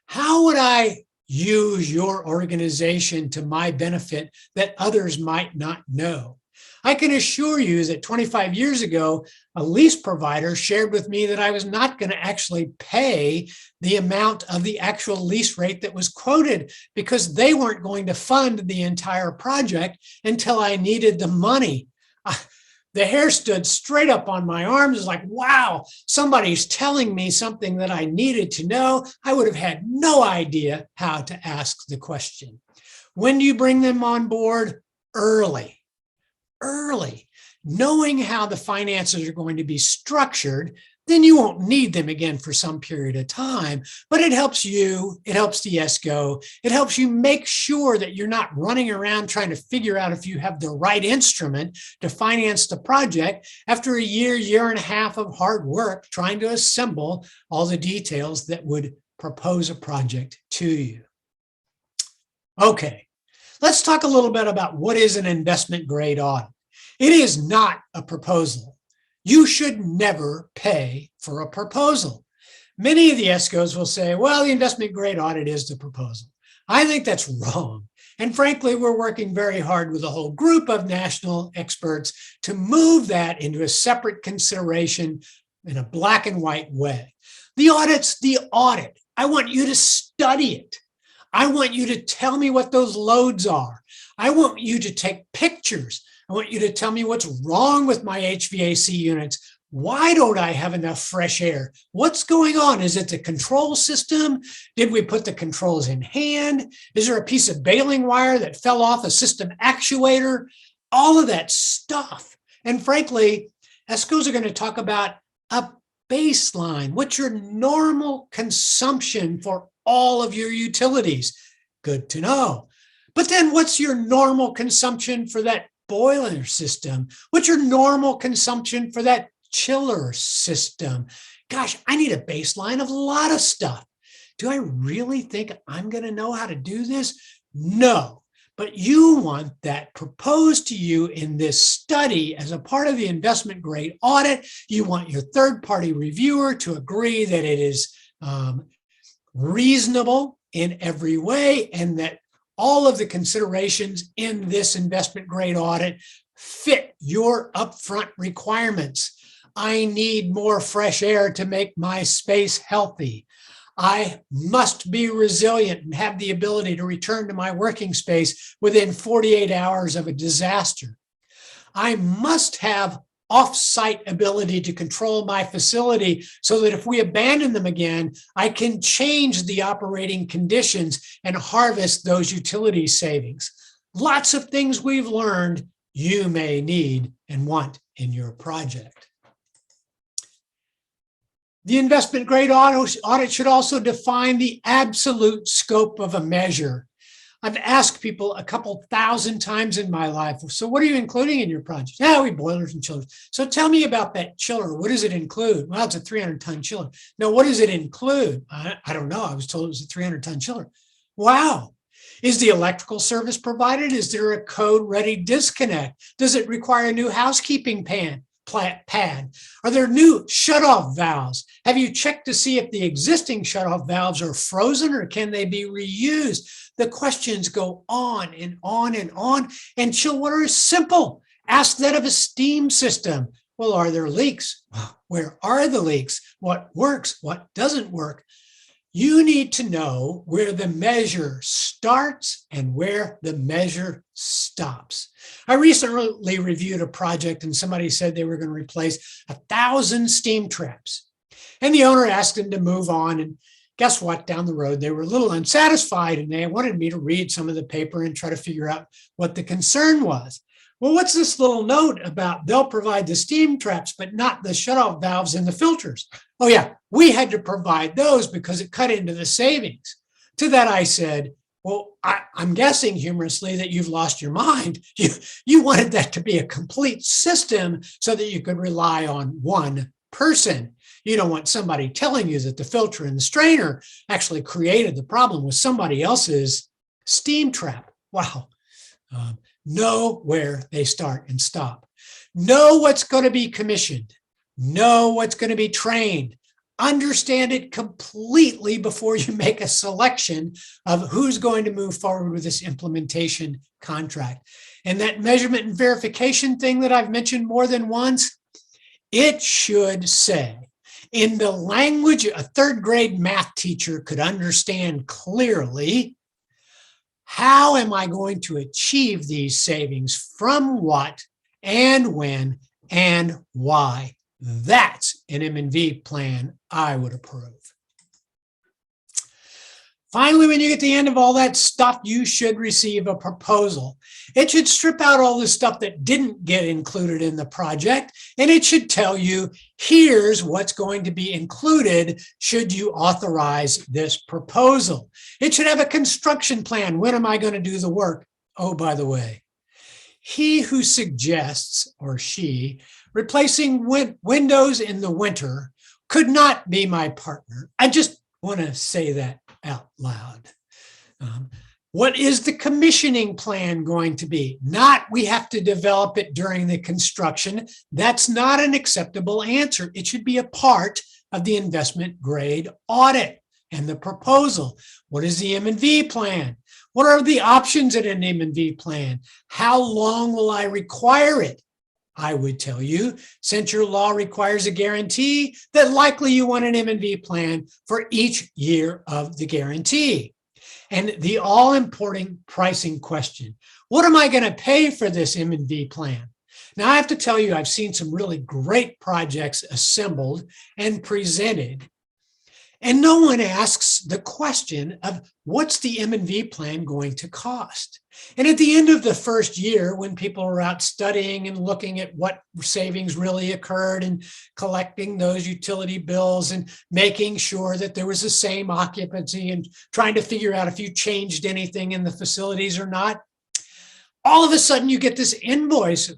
Speaker 3: How would I use your organization to my benefit that others might not know? I can assure you that 25 years ago, a lease provider shared with me that I was not going to actually pay the amount of the actual lease rate that was quoted because they weren't going to fund the entire project until I needed the money. The hair stood straight up on my arms. It's like, wow, somebody's telling me something that I needed to know. I would have had no idea how to ask the question. When do you bring them on board? Early. Knowing how the finances are going to be structured, then you won't need them again for some period of time, but it helps you, it helps the ESCO, it helps you make sure that you're not running around trying to figure out if you have the right instrument to finance the project after a year and a half of hard work trying to assemble all the details that would propose a project to you. Okay, let's talk a little bit about what is an investment grade audit. It is not a proposal. You should never pay for a proposal. Many of the ESCOs will say, well, the investment grade audit is the proposal. I think that's wrong. And frankly, we're working very hard with a whole group of national experts to move that into a separate consideration in a black and white way. The audit's the audit. I want you to study it. I want you to tell me what those loads are. I want you to take pictures. I want you to tell me what's wrong with my HVAC units. Why don't I have enough fresh air? What's going on? Is it the control system? Did we put the controls in hand? Is there a piece of baling wire that fell off a system actuator? All of that stuff. And frankly, ESCOs are going to talk about a baseline. What's your normal consumption for all of your utilities? Good to know. But then what's your normal consumption for that boiler system? What's your normal consumption for that chiller system? Gosh, I need a baseline of a lot of stuff. Do I really think I'm going to know how to do this? No, but you want that proposed to you in this study as a part of the investment grade audit. You want your third-party reviewer to agree that it is reasonable in every way and that all of the considerations in this investment grade audit fit your upfront requirements. I need more fresh air to make my space healthy. I must be resilient and have the ability to return to my working space within 48 hours of a disaster. I must have off-site ability to control my facility so that if we abandon them again, I can change the operating conditions and harvest those utility savings. Lots of things we've learned you may need and want in your project. The investment grade audit should also define the absolute scope of a measure. I've asked people a couple thousand times in my life, so what are you including in your project? Yeah, we boilers and chillers. So tell me about that chiller. What does it include? Well, it's a 300-ton chiller. No, what does it include? I don't know. I was told it was a 300-ton chiller. Wow. Is the electrical service provided? Is there a code-ready disconnect? Does it require a new housekeeping pad? Are there new shutoff valves? Have you checked to see if the existing shutoff valves are frozen or can they be reused? The questions go on and on and on. And chill water is simple. Ask that of a steam system. Well, are there leaks? Where are the leaks? What works? What doesn't work? You need to know where the measure starts and where the measure stops. I recently reviewed a project and somebody said they were going to replace 1,000 steam traps. And the owner asked them to move on. And guess what? Down the road, they were a little unsatisfied and they wanted me to read some of the paper and try to figure out what the concern was. Well, what's this little note about they'll provide the steam traps, but not the shutoff valves and the filters? Oh yeah, we had to provide those because it cut into the savings. To that I said, Well, I'm guessing humorously that you've lost your mind. You wanted that to be a complete system so that you could rely on one person. You don't want somebody telling you that the filter and the strainer actually created the problem with somebody else's steam trap. Wow. Know where they start and stop. Know what's going to be commissioned. Know what's going to be trained. Understand it completely before you make a selection of who's going to move forward with this implementation contract. And that measurement and verification thing that I've mentioned more than once, it should say, in the language a third grade math teacher could understand clearly, how am I going to achieve these savings from what and when and why? That's an M&V plan I would approve. Finally, when you get to the end of all that stuff, you should receive a proposal. It should strip out all the stuff that didn't get included in the project, and it should tell you, here's what's going to be included should you authorize this proposal. It should have a construction plan. When am I going to do the work? Oh, by the way, he who suggests, or she, replacing windows in the winter could not be my partner. I just want to say that out loud. What is the commissioning plan going to be? Not we have to develop it during the construction. That's not an acceptable answer. It should be a part of the investment grade audit and the proposal. What is the M&V plan? What are the options in an M&V plan? How long will I require it? I would tell you, since your law requires a guarantee, that likely you want an M&V plan for each year of the guarantee. And the all-important pricing question, what am I going to pay for this M&V plan? Now, I have to tell you, I've seen some really great projects assembled and presented, and no one asks the question of what's the M&V plan going to cost? And at the end of the first year, when people are out studying and looking at what savings really occurred and collecting those utility bills and making sure that there was the same occupancy and trying to figure out if you changed anything in the facilities or not, all of a sudden you get this invoice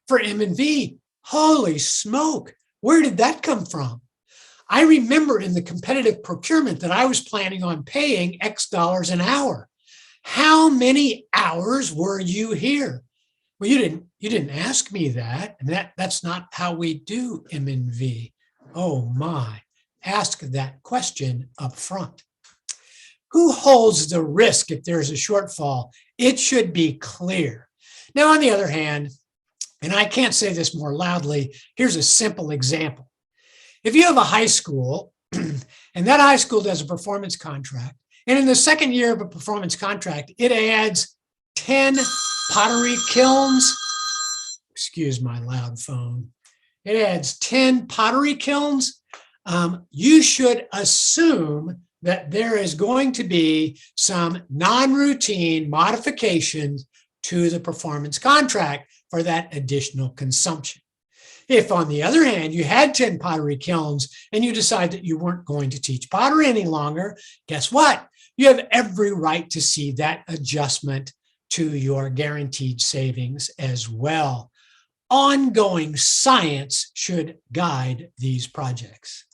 Speaker 3: for M&V. Holy smoke, where did that come from? I remember in the competitive procurement that I was planning on paying X dollars an hour. How many hours were you here? Well, you didn't ask me that, and that's not how we do M&V. Oh my, ask that question up front. Who holds the risk if there's a shortfall? It should be clear. Now, on the other hand, and I can't say this more loudly, here's a simple example. If you have a high school and that high school does a performance contract, and in the second year of a performance contract, it adds 10 pottery kilns. Excuse my loud phone. It adds 10 pottery kilns. You should assume that there is going to be some non-routine modifications to the performance contract for that additional consumption. If, on the other hand, you had 10 pottery kilns and you decide that you weren't going to teach pottery any longer, guess what? You have every right to see that adjustment to your guaranteed savings as well. Ongoing science should guide these projects.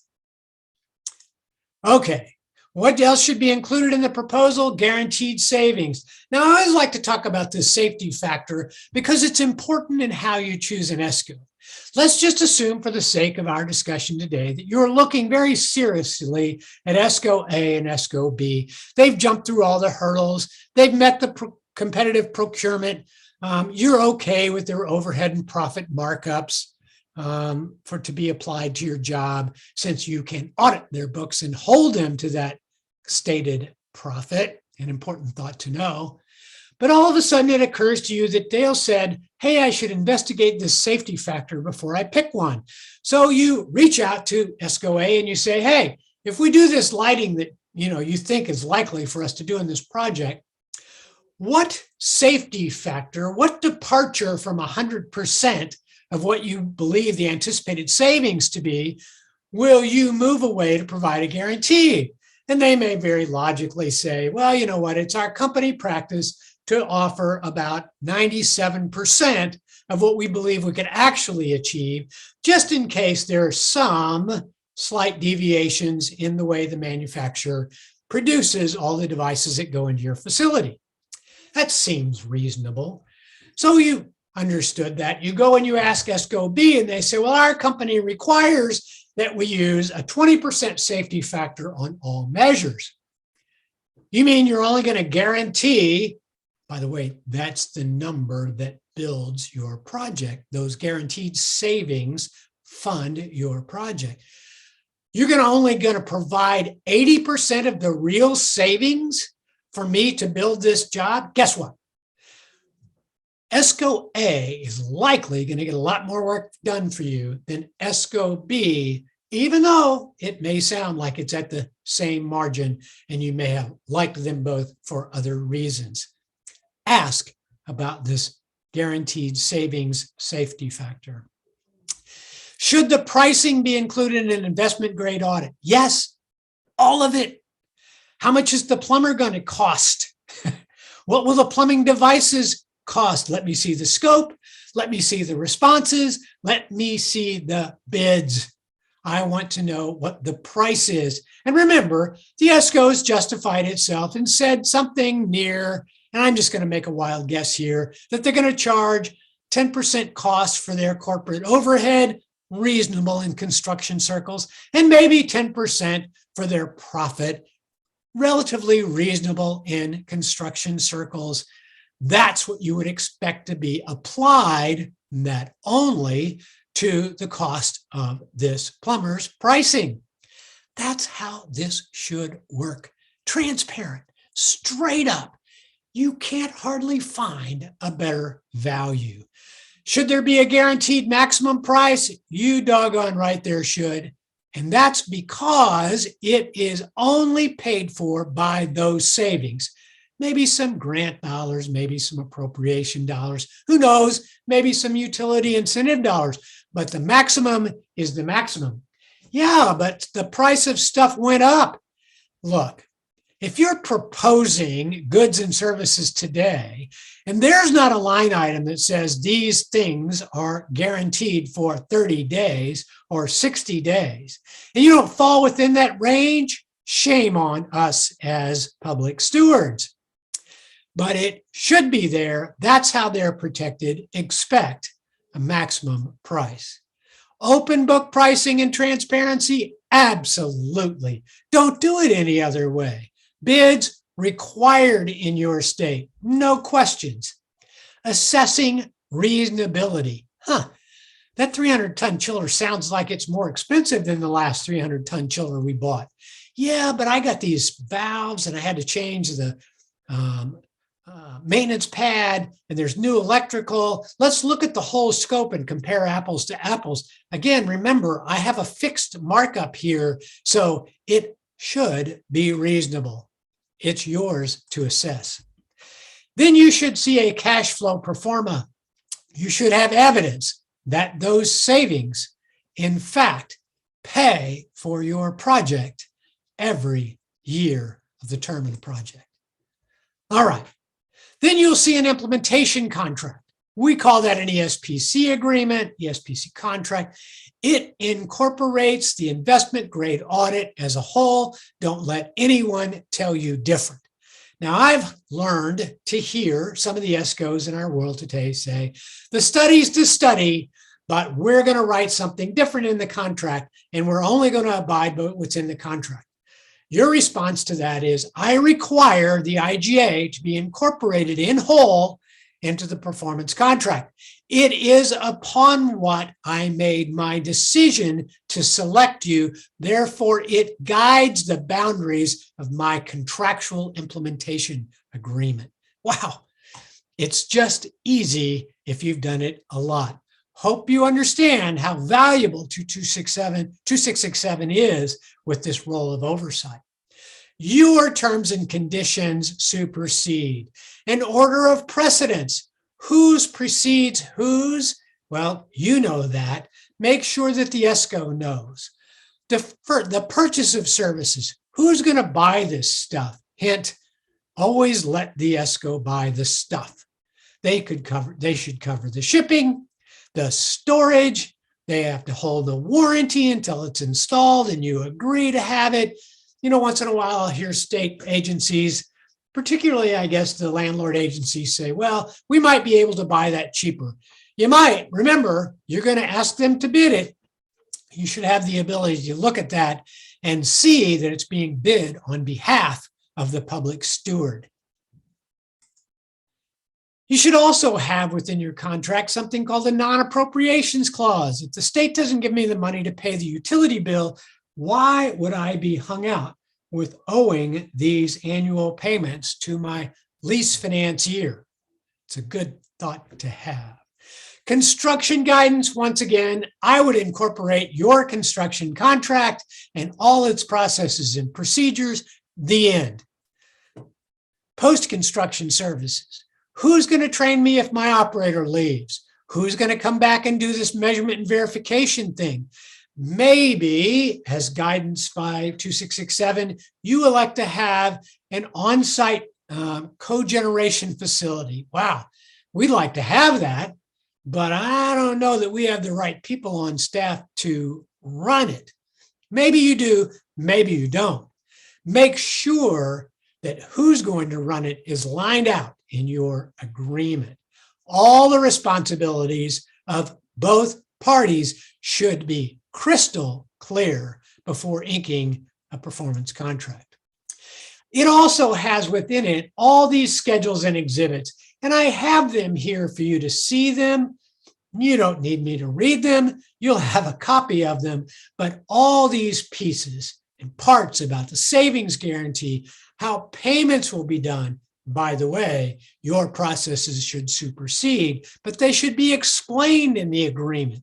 Speaker 3: Okay, what else should be included in the proposal? Guaranteed savings. Now, I always like to talk about the safety factor because it's important in how you choose an ESCO. Let's just assume, for the sake of our discussion today, that you're looking very seriously at ESCO A and ESCO B. They've jumped through all the hurdles. They've met the competitive procurement. You're okay with their overhead and profit markups to be applied to your job, since you can audit their books and hold them to that stated profit. An important thought to know. But all of a sudden it occurs to you that Dale said, hey, I should investigate this safety factor before I pick one. So you reach out to ESCO A and you say, hey, if we do this lighting that you think is likely for us to do in this project, what safety factor, what departure from 100% of what you believe the anticipated savings to be, will you move away to provide a guarantee? And they may very logically say, well, you know what, it's our company practice to offer about 97% of what we believe we could actually achieve, just in case there are some slight deviations in the way the manufacturer produces all the devices that go into your facility. That seems reasonable. So you understood that. You go and you ask ESCO B, and they say, well, our company requires that we use a 20% safety factor on all measures. You mean you're only going to guarantee, by the way, that's the number that builds your project. Those guaranteed savings fund your project. You're only going to provide 80% of the real savings for me to build this job? Guess what? ESCO A is likely going to get a lot more work done for you than ESCO B, even though it may sound like it's at the same margin and you may have liked them both for other reasons. Ask about this guaranteed savings safety factor. Should the pricing be included in an investment grade audit? Yes, all of it. How much is the plumber going to cost? What will the plumbing devices cost? Let me see the scope. Let me see the responses. Let me see the bids. I want to know what the price is. And remember, the ESCO has justified itself and said something near, and I'm just going to make a wild guess here, that they're going to charge 10% cost for their corporate overhead, reasonable in construction circles, and maybe 10% for their profit, relatively reasonable in construction circles. That's what you would expect to be applied, not only to the cost of this plumber's pricing. That's how this should work. Transparent, straight up. You can't hardly find a better value. Should there be a guaranteed maximum price? You doggone right there should. And that's because it is only paid for by those savings. Maybe some grant dollars, maybe some appropriation dollars. Who knows? Maybe some utility incentive dollars. But the maximum is the maximum. Yeah, but the price of stuff went up. Look, if you're proposing goods and services today, and there's not a line item that says these things are guaranteed for 30 days or 60 days, and you don't fall within that range, shame on us as public stewards. But it should be there. That's how they're protected. Expect a maximum price. Open book pricing and transparency? Absolutely. Don't do it any other way. Bids required in your state, no questions. Assessing reasonability. That 300-ton chiller sounds like it's more expensive than the last 300-ton chiller we bought. Yeah, but I got these valves and I had to change the maintenance pad and there's new electrical. Let's look at the whole scope and compare apples to apples. Again, remember, I have a fixed markup here, so it should be reasonable. It's yours to assess. Then you should see a cash flow pro forma. You should have evidence that those savings, in fact, pay for your project every year of the term of the project. All right. Then you'll see an implementation contract. We call that an ESPC agreement, ESPC contract. It incorporates the investment grade audit as a whole. Don't let anyone tell you different. Now, I've learned to hear some of the ESCOs in our world today say, the study's to study, but we're going to write something different in the contract, and we're only going to abide by what's in the contract. Your response to that is, I require the IGA to be incorporated in whole into the performance contract. It is upon what I made my decision to select you. Therefore, it guides the boundaries of my contractual implementation agreement. Wow, it's just easy if you've done it a lot. Hope you understand how valuable 2667 is with this role of oversight. Your terms and conditions supersede. An order of precedence. Whose precedes whose? Well, you know that. Make sure that the ESCO knows. Deferred, the purchase of services. Who's going to buy this stuff? Hint, always let the ESCO buy the stuff. They should cover the shipping, the storage. They have to hold the warranty until it's installed and you agree to have it. You know, once in a while, I'll hear state agencies, particularly, I guess, the landlord agencies say, well, we might be able to buy that cheaper. You might. Remember, you're going to ask them to bid it. You should have the ability to look at that and see that it's being bid on behalf of the public steward. You should also have within your contract something called a non-appropriations clause. If the state doesn't give me the money to pay the utility bill, why would I be hung out with owing these annual payments to my lease financier? It's a good thought to have. Construction guidance, once again, I would incorporate your construction contract and all its processes and procedures, the end. Post-construction services. Who's going to train me if my operator leaves? Who's going to come back and do this measurement and verification thing? Maybe, as guidance 52667, you elect to have an on-site cogeneration facility. Wow, we'd like to have that, but I don't know that we have the right people on staff to run it. Maybe you do, maybe you don't. Make sure that who's going to run it is lined out in your agreement. All the responsibilities of both parties should be crystal clear before inking a performance contract. It also has within it all these schedules and exhibits, and I have them here for you to see them. You don't need me to read them. You'll have a copy of them, but all these pieces and parts about the savings guarantee, how payments will be done. By the way, your processes should supersede, but they should be explained in the agreement.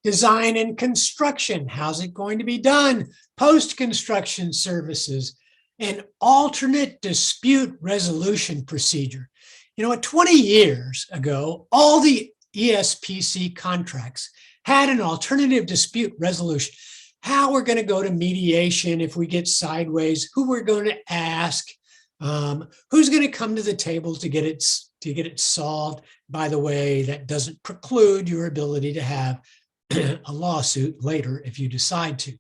Speaker 3: Design and construction, how's it going to be done? Post-construction services, an alternate dispute resolution procedure. You know, 20 years ago, all the ESPC contracts had an alternative dispute resolution. How we're going to go to mediation if we get sideways, who we're going to ask, who's going to come to the table to get it solved. By the way, that doesn't preclude your ability to have a lawsuit later if you decide to.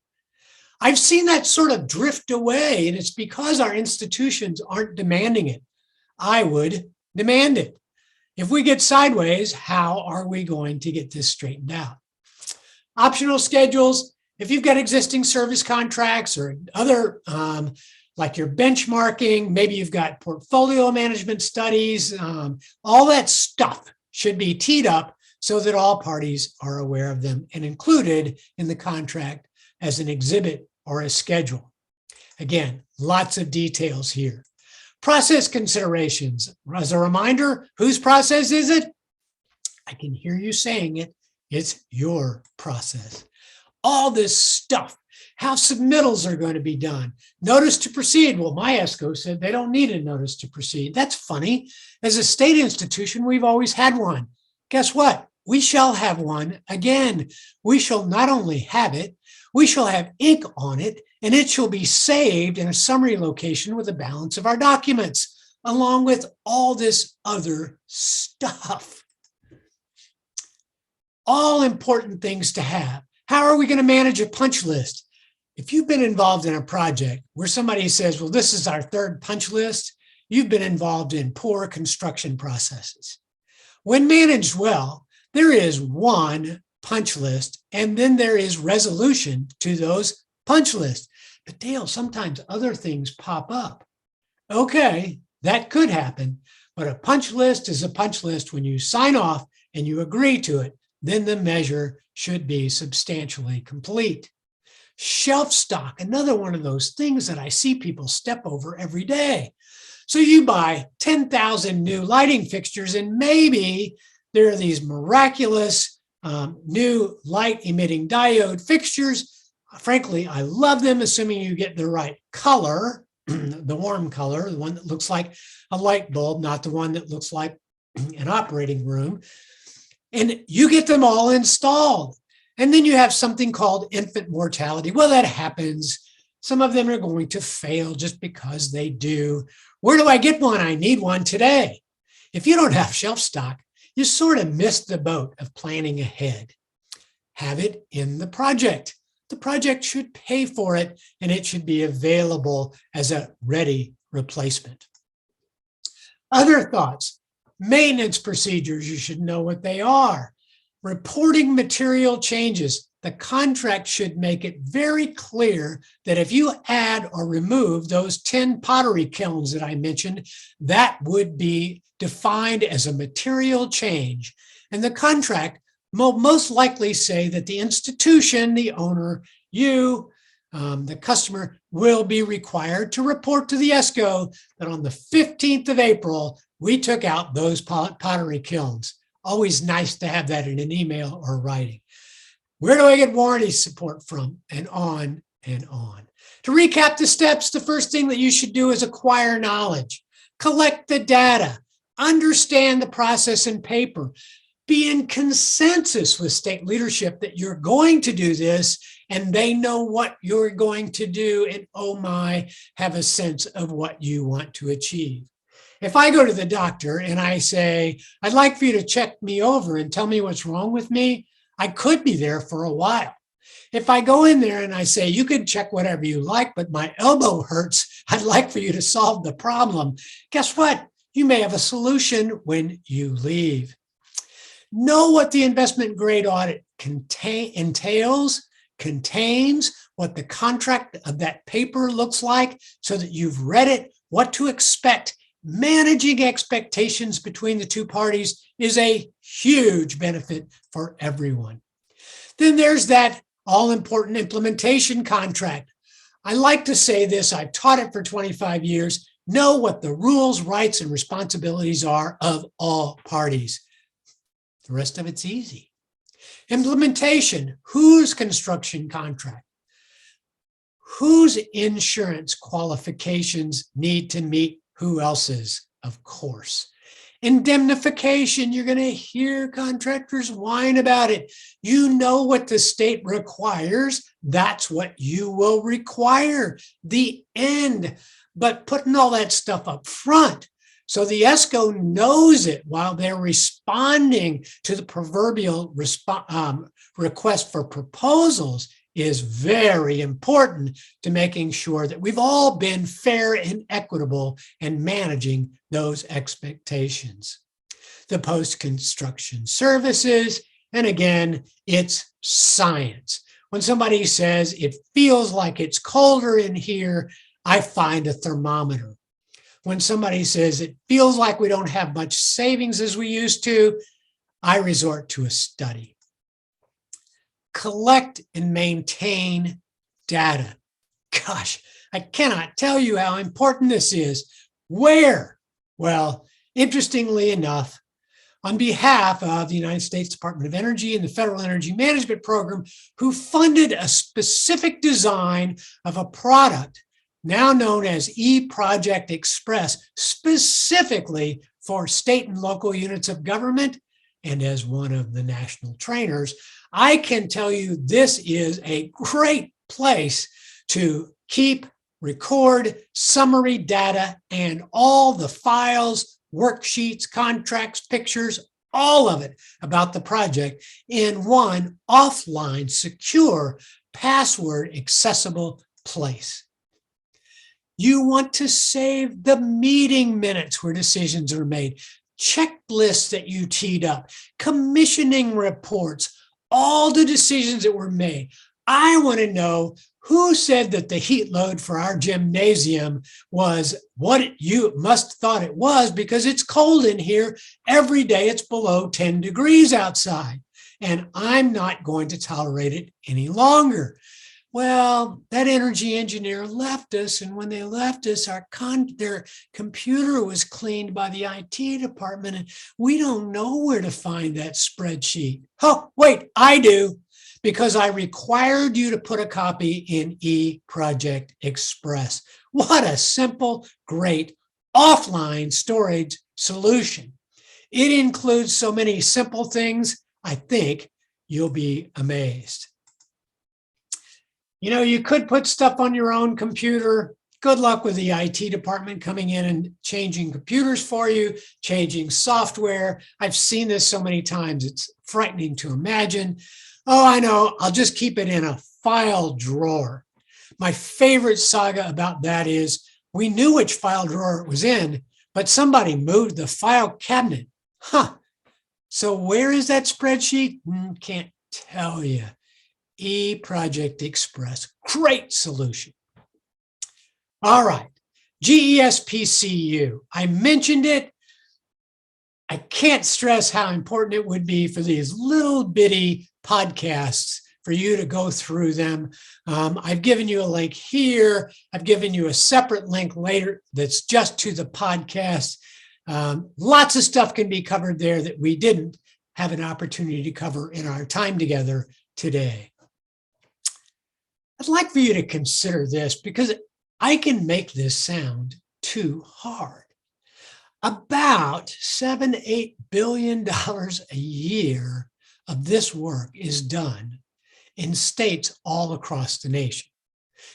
Speaker 3: I've seen that sort of drift away, and it's because our institutions aren't demanding it. I would demand it. If we get sideways, how are we going to get this straightened out? Optional schedules. If you've got existing service contracts or other like your benchmarking, maybe you've got portfolio management studies, all that stuff should be teed up so that all parties are aware of them and included in the contract as an exhibit or a schedule. Again, lots of details here. Process considerations. As a reminder, whose process is it? I can hear you saying it. It's your process. All this stuff, how submittals are going to be done. Notice to proceed. Well, my ESCO said they don't need a notice to proceed. That's funny. As a state institution, we've always had one. Guess what? We shall have one again. We shall not only have it, we shall have ink on it, and it shall be saved in a summary location with a balance of our documents, along with all this other stuff. All important things to have. How are we going to manage a punch list? If you've been involved in a project where somebody says, well, this is our third punch list, you've been involved in poor construction processes. When managed well, there is one punch list, and then there is resolution to those punch lists. But Dale, sometimes other things pop up. Okay, that could happen, but a punch list is a punch list. When you sign off and you agree to it, then the measure should be substantially complete. Shelf stock, another one of those things that I see people step over every day. So you buy 10,000 new lighting fixtures, and maybe there are these miraculous new light emitting diode fixtures. Frankly, I love them, assuming you get the right color, the warm color, the one that looks like a light bulb, not the one that looks like an operating room. And you get them all installed. And then you have something called infant mortality. Well, that happens. Some of them are going to fail just because they do. Where do I get one? I need one today. If you don't have shelf stock, you sort of missed the boat of planning ahead. Have it in the project. The project should pay for it, and it should be available as a ready replacement. Other thoughts, maintenance procedures, you should know what they are. Reporting material changes. The contract should make it very clear that if you add or remove those 10 pottery kilns that I mentioned, that would be defined as a material change. And the contract will most likely say that the institution, the owner, you, the customer, will be required to report to the ESCO that on the 15th of April, we took out those pottery kilns. Always nice to have that in an email or writing. Where do I get warranty support from? And on and on. To recap the steps, the first thing that you should do is acquire knowledge. Collect the data. Understand the process in paper. Be in consensus with state leadership that you're going to do this and they know what you're going to do and, oh my, have a sense of what you want to achieve. If I go to the doctor and I say, I'd like for you to check me over and tell me what's wrong with me, I could be there for a while. If I go in there and I say, you can check whatever you like, but my elbow hurts, I'd like for you to solve the problem. Guess what? You may have a solution when you leave. Know what the investment grade audit entails, contains, what the contract of that paper looks like so that you've read it, what to expect. Managing expectations between the two parties is a huge benefit for everyone. Then there's that all-important implementation contract. I like to say this, I've taught it for 25 years. Know what the rules, rights, and responsibilities are of all parties. The rest of it's easy. Implementation, whose construction contract? Whose insurance qualifications need to meet who else's? Of course. Indemnification, you're going to hear contractors whine about it. You know what the state requires. That's what you will require. The end. But putting all that stuff up front so the ESCO knows it while they're responding to the proverbial request for proposals is very important to making sure that we've all been fair and equitable in managing those expectations. The post-construction services, and again, it's science. When somebody says it feels like it's colder in here, I find a thermometer. When somebody says it feels like we don't have much savings as we used to, I resort to a study. Collect and maintain data. Gosh, I cannot tell you how important this is. Where? Well, interestingly enough, on behalf of the United States Department of Energy and the Federal Energy Management Program, who funded a specific design of a product now known as eProject Express, specifically for state and local units of government, and as one of the national trainers, I can tell you this is a great place to keep, record summary data and all the files, worksheets, contracts, pictures, all of it about the project in one offline, secure, password accessible place. You want to save the meeting minutes where decisions are made, checklists that you teed up, commissioning reports, all the decisions that were made. I want to know who said that the heat load for our gymnasium was what you must thought it was because it's cold in here. Every day it's below 10 degrees outside, and I'm not going to tolerate it any longer. Well, that energy engineer left us, and when they left us, their computer was cleaned by the IT department, and we don't know where to find that spreadsheet. Oh, wait, I do, because I required you to put a copy in eProject Express. What a simple, great offline storage solution. It includes so many simple things, I think you'll be amazed. You could put stuff on your own computer. Good luck with the IT department coming in and changing computers for you, changing software. I've seen this so many times. It's frightening to imagine. Oh, I know. I'll just keep it in a file drawer. My favorite saga about that is we knew which file drawer it was in, but somebody moved the file cabinet. So where is that spreadsheet? Can't tell you. eProject Express, great solution. All right, GESPCU. I mentioned it. I can't stress how important it would be for these little bitty podcasts for you to go through them. I've given you a link here. I've given you a separate link later that's just to the podcast. Lots of stuff can be covered there that we didn't have an opportunity to cover in our time together today. I'd like for you to consider this because I can make this sound too hard. About $7-8 billion a year of this work is done in states all across the nation.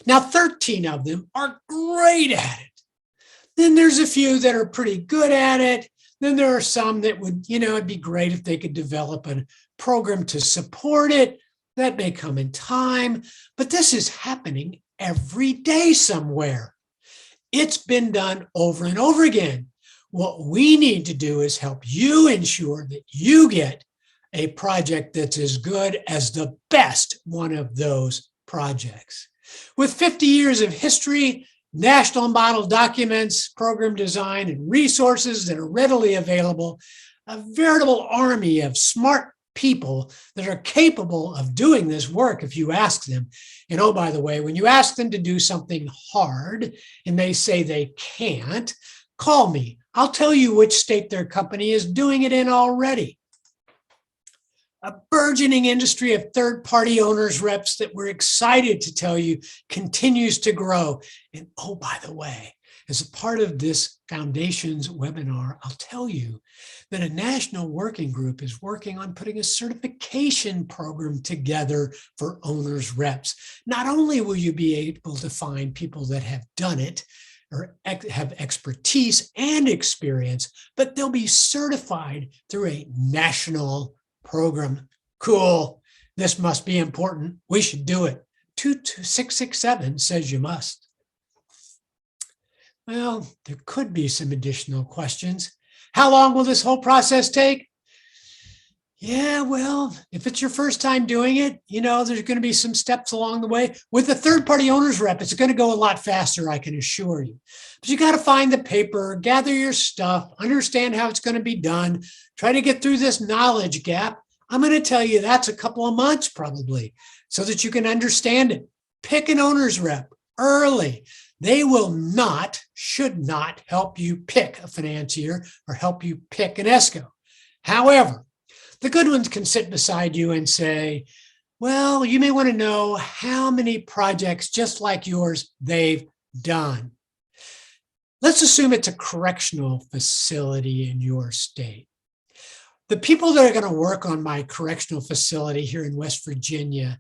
Speaker 3: Now, 13 of them are great at it. Then there's a few that are pretty good at it. Then there are some that would, it'd be great if they could develop a program to support it. That may come in time, but this is happening every day somewhere. It's been done over and over again. What we need to do is help you ensure that you get a project that's as good as the best one of those projects. With 50 years of history, national model documents, program design, and resources that are readily available, a veritable army of smart people that are capable of doing this work if you ask them. And oh, by the way, when you ask them to do something hard and they say they can't, call me. I'll tell you which state their company is doing it in already. A burgeoning industry of third-party owners reps that we're excited to tell you continues to grow. And oh, by the way, as a part of this Foundations webinar, I'll tell you that a national working group is working on putting a certification program together for owners reps. Not only will you be able to find people that have done it or have expertise and experience, but they'll be certified through a national program. Cool. This must be important. We should do it. 22667 says you must. Well, there could be some additional questions. How long will this whole process take? Yeah, well, if it's your first time doing it, there's going to be some steps along the way. With the third-party owner's rep, it's going to go a lot faster, I can assure you. But you got to find the paper, gather your stuff, understand how it's going to be done, try to get through this knowledge gap. I'm going to tell you that's a couple of months probably so that you can understand it. Pick an owner's rep early. They should not help you pick a financier or help you pick an ESCO. However, the good ones can sit beside you and say, well, you may want to know how many projects just like yours they've done. Let's assume it's a correctional facility in your state. The people that are going to work on my correctional facility here in West Virginia,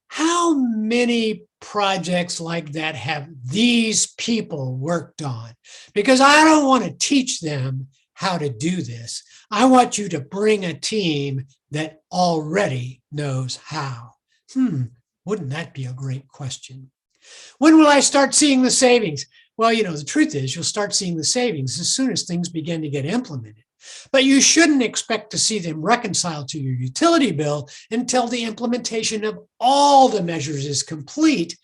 Speaker 3: how many projects like that have these people worked on? Because I don't want to teach them how to do this. I want you to bring a team that already knows how. Wouldn't that be a great question? When will I start seeing the savings? Well, the truth is you'll start seeing the savings as soon as things begin to get implemented. But you shouldn't expect to see them reconciled to your utility bill until the implementation of all the measures is complete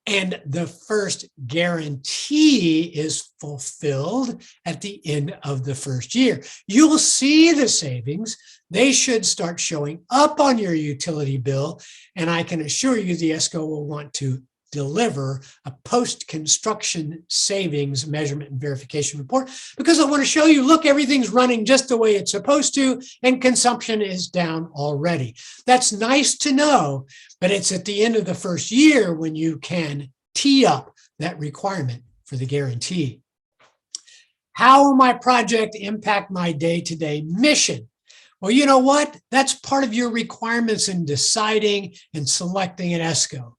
Speaker 3: and the first guarantee is fulfilled at the end of the first year. You'll see the savings. They should start showing up on your utility bill, and I can assure you the ESCO will want to deliver a post-construction savings measurement and verification report because I want to show you, look, everything's running just the way it's supposed to and consumption is down already. That's nice to know, but it's at the end of the first year when you can tee up that requirement for the guarantee. How will my project impact my day-to-day mission? Well, you know what? That's part of your requirements in deciding and selecting an ESCO.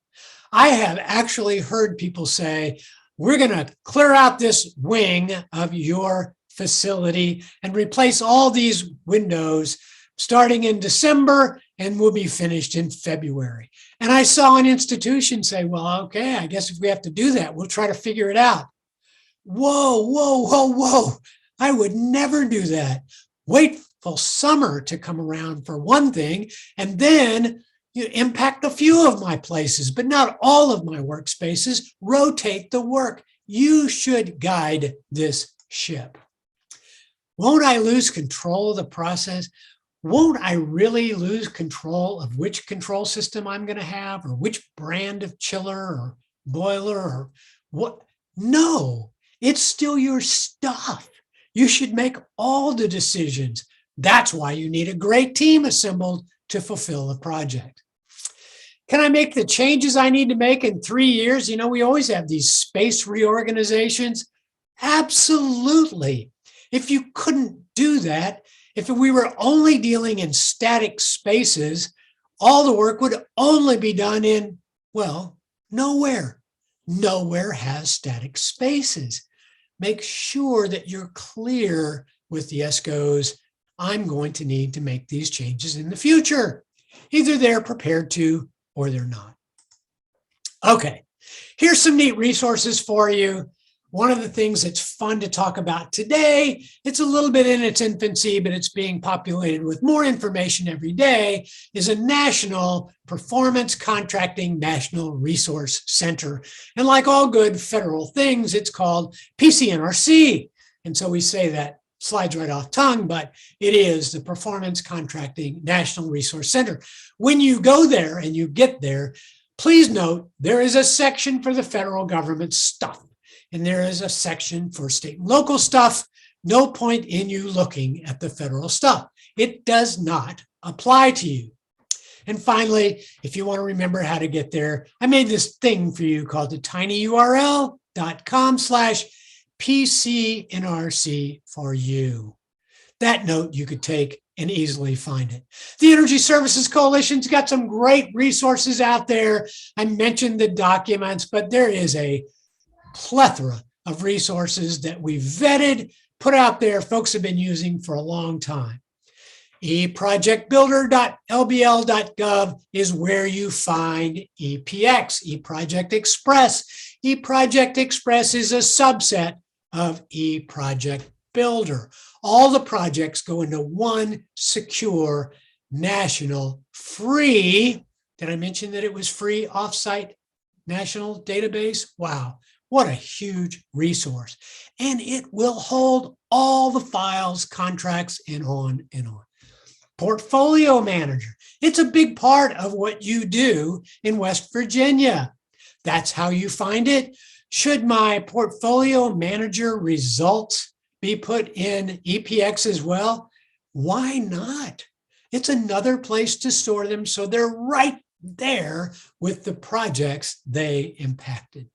Speaker 3: I have actually heard people say, we're going to clear out this wing of your facility and replace all these windows starting in December, and we'll be finished in February. And I saw an institution say, well, okay, I guess if we have to do that, we'll try to figure it out. Whoa, whoa, whoa, whoa. I would never do that. Wait for summer to come around for one thing, and then you impact a few of my places, but not all of my workspaces. Rotate the work. You should guide this ship. Won't I lose control of the process? Won't I really lose control of which control system I'm going to have, or which brand of chiller or boiler or what? No, it's still your stuff. You should make all the decisions. That's why you need a great team assembled to fulfill the project. Can I make the changes I need to make in 3 years? You know, we always have these space reorganizations. Absolutely. If you couldn't do that, if we were only dealing in static spaces, all the work would only be done in, well, nowhere. Nowhere has static spaces. Make sure that you're clear with the ESCOs. I'm going to need to make these changes in the future. Either they're prepared to or they're not. Okay, here's some neat resources for you. One of the things that's fun to talk about today, it's a little bit in its infancy, but it's being populated with more information every day, is a national performance contracting national resource center. And like all good federal things, it's called PCNRC. And so we say that slides right off tongue, but it is the Performance Contracting National Resource Center. When you go there and you get there, please note there is a section for the federal government stuff. And there is a section for state and local stuff. No point in you looking at the federal stuff. It does not apply to you. And finally, if you want to remember how to get there, I made this thing for you called the tinyurl.com/PCNRC for you. That note you could take and easily find it. The Energy Services Coalition's got some great resources out there. I mentioned the documents, but there is a plethora of resources that we vetted, put out there, folks have been using for a long time. eProjectBuilder.lbl.gov is where you find EPX, eProject Express. eProject Express is a subset of eProject Builder. All the projects go into one secure, national, free, did I mention that it was free offsite national database? Wow. What a huge resource. And it will hold all the files, contracts, and on and on. Portfolio Manager. It's a big part of what you do in West Virginia. That's how you find it. Should my Portfolio Manager results be put in EPX as well? Why not? It's another place to store them, so they're right there with the projects they impacted.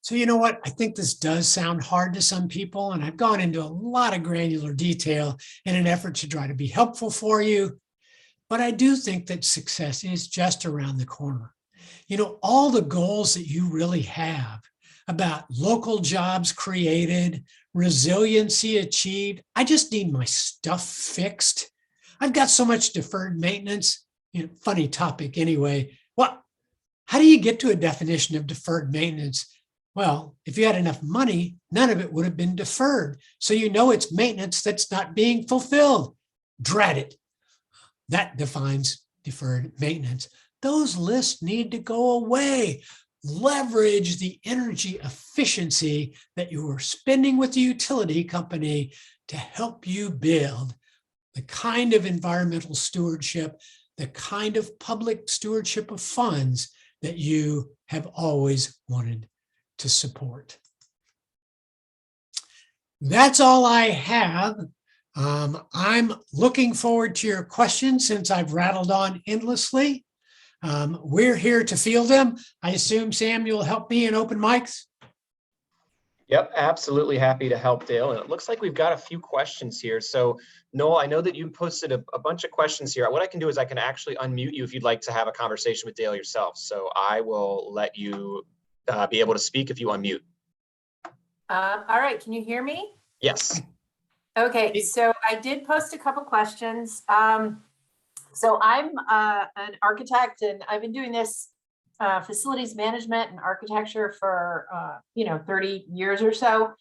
Speaker 3: So you know what? I think this does sound hard to some people, and I've gone into a lot of granular detail in an effort to try to be helpful for you. But I do think that success is just around the corner. You know, all the goals that you really have about local jobs created, resiliency achieved, I just need my stuff fixed. I've got so much deferred maintenance. You know, funny topic anyway. Well, how do you get to a definition of deferred maintenance? Well, if you had enough money, none of it would have been deferred. So you know it's maintenance that's not being fulfilled. Drat it. That defines deferred maintenance. Those lists need to go away. Leverage the energy efficiency that you are spending with the utility company to help you build the kind of environmental stewardship, the kind of public stewardship of funds that you have always wanted to support. That's all I have. I'm looking forward to your questions since I've rattled on endlessly. We're here to field them. I assume, Sam, you'll help me in open mics?
Speaker 1: Yep, absolutely happy to help, Dale. And it looks like we've got a few questions here. So Noel, I know that you posted a bunch of questions here. What I can do is I can actually unmute you if you'd like to have a conversation with Dale yourself. So I will let you be able to speak if you unmute.
Speaker 4: All right, can you hear me?
Speaker 1: Yes.
Speaker 4: Okay, so I did post a couple questions. So I'm an architect, and I've been doing this facilities management and architecture for 30 years or so.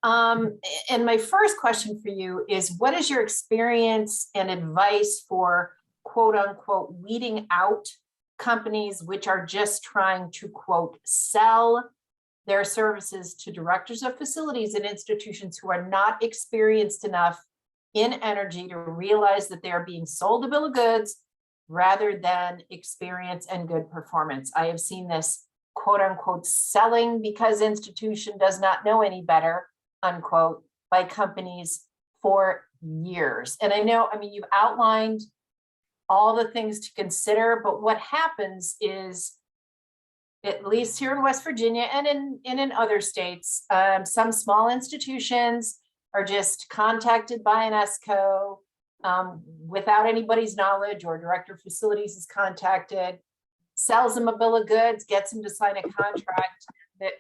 Speaker 4: And my first question for you is, what is your experience and advice for quote unquote weeding out companies which are just trying to quote sell their services to directors of facilities and institutions who are not experienced enough in energy to realize that they are being sold a bill of goods rather than experience and good performance? I have seen this quote unquote selling because institution does not know any better, unquote, by companies for years. And I mean, you've outlined all the things to consider, but what happens is, at least here in West Virginia and in other states, some small institutions are just contacted by an ESCO without anybody's knowledge, or director of facilities is contacted, sells them a bill of goods, gets them to sign a contract,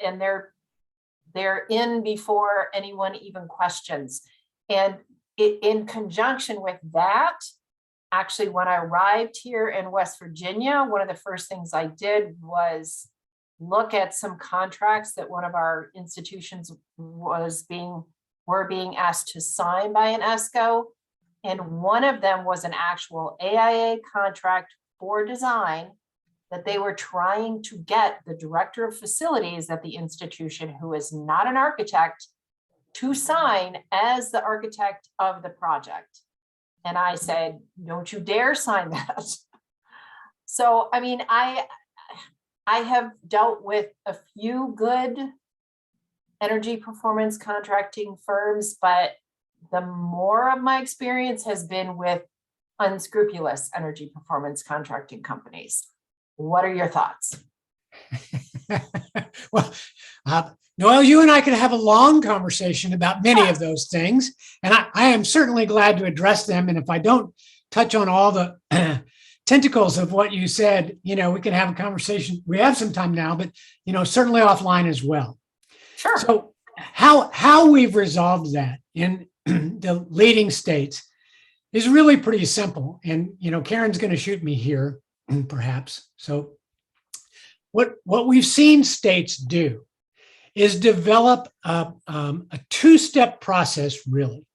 Speaker 4: and they're in before anyone even questions. And in conjunction with that, actually, when I arrived here in West Virginia, one of the first things I did was look at some contracts that one of our institutions were being asked to sign by an ESCO. And one of them was an actual AIA contract for design that they were trying to get the director of facilities at the institution, who is not an architect, to sign as the architect of the project. And I said, don't you dare sign that. So, I mean, I have dealt with a few good energy performance contracting firms, but the more of my experience has been with unscrupulous energy performance contracting companies. What are your thoughts?
Speaker 3: Well, Noel, you and I could have a long conversation about many of those things, and I am certainly glad to address them. And if I don't touch on all the tentacles of what you said, we can have a conversation. We have some time now, but certainly offline as well.
Speaker 4: Sure.
Speaker 3: So how we've resolved that in the leading states is really pretty simple. And Karen's going to shoot me here, perhaps. So what we've seen states do is develop a two-step process, really.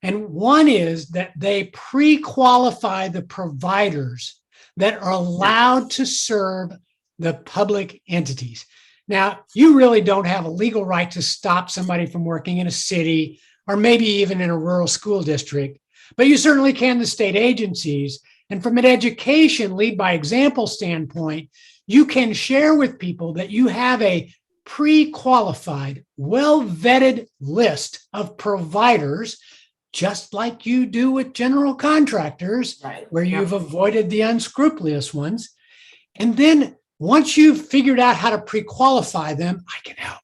Speaker 3: And one is that they pre-qualify the providers that are allowed to serve the public entities. Now, you really don't have a legal right to stop somebody from working in a city or maybe even in a rural school district, but you certainly can the state agencies. And from an education lead by example standpoint, you can share with people that you have a pre-qualified, well-vetted list of providers, just like you do with general contractors,
Speaker 4: right,
Speaker 3: where you've avoided the unscrupulous ones. And then once you've figured out how to pre-qualify them, I can help.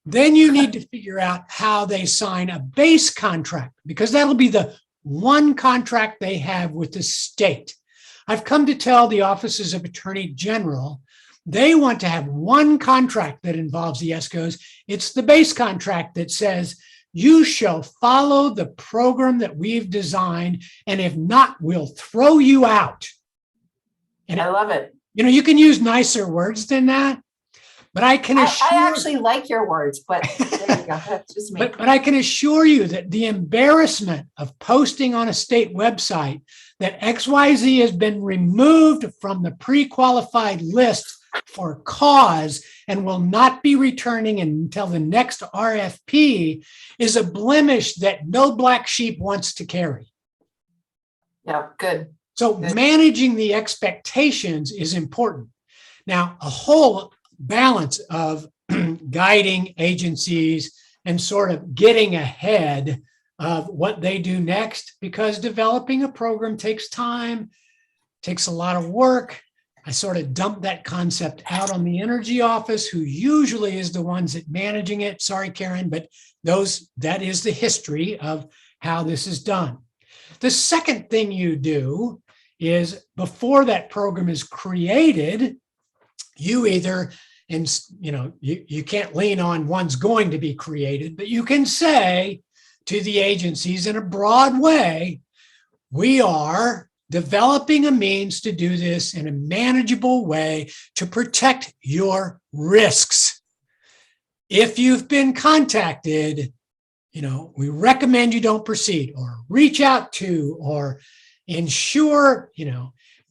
Speaker 3: Then you need to figure out how they sign a base contract, because that'll be the one contract they have with the state. I've come to tell the offices of Attorney General, they want to have one contract that involves the ESCOs. It's the base contract that says, you shall follow the program that we've designed, and if not, we'll throw you out. And
Speaker 4: I love it.
Speaker 3: You can use nicer words than that, but I can assure
Speaker 4: I actually like your words, but there you go. That's just me.
Speaker 3: But I can assure you that the embarrassment of posting on a state website that XYZ has been removed from the pre-qualified list for cause and will not be returning until the next RFP is a blemish that no black sheep wants to carry.
Speaker 4: Yeah, good.
Speaker 3: So managing the expectations is important. Now, a whole balance of guiding agencies and sort of getting ahead of what they do next, because developing a program takes time, takes a lot of work. I sort of dumped that concept out on the energy office, who usually is the ones that managing it. Sorry, Karen, but that is the history of how this is done. The second thing you do is, before that program is created, you either, and you can't lean on one's going to be created, but you can say to the agencies in a broad way, we are developing a means to do this in a manageable way to protect your risks. If you've been contacted, we recommend you don't proceed, or reach out to, or ensure,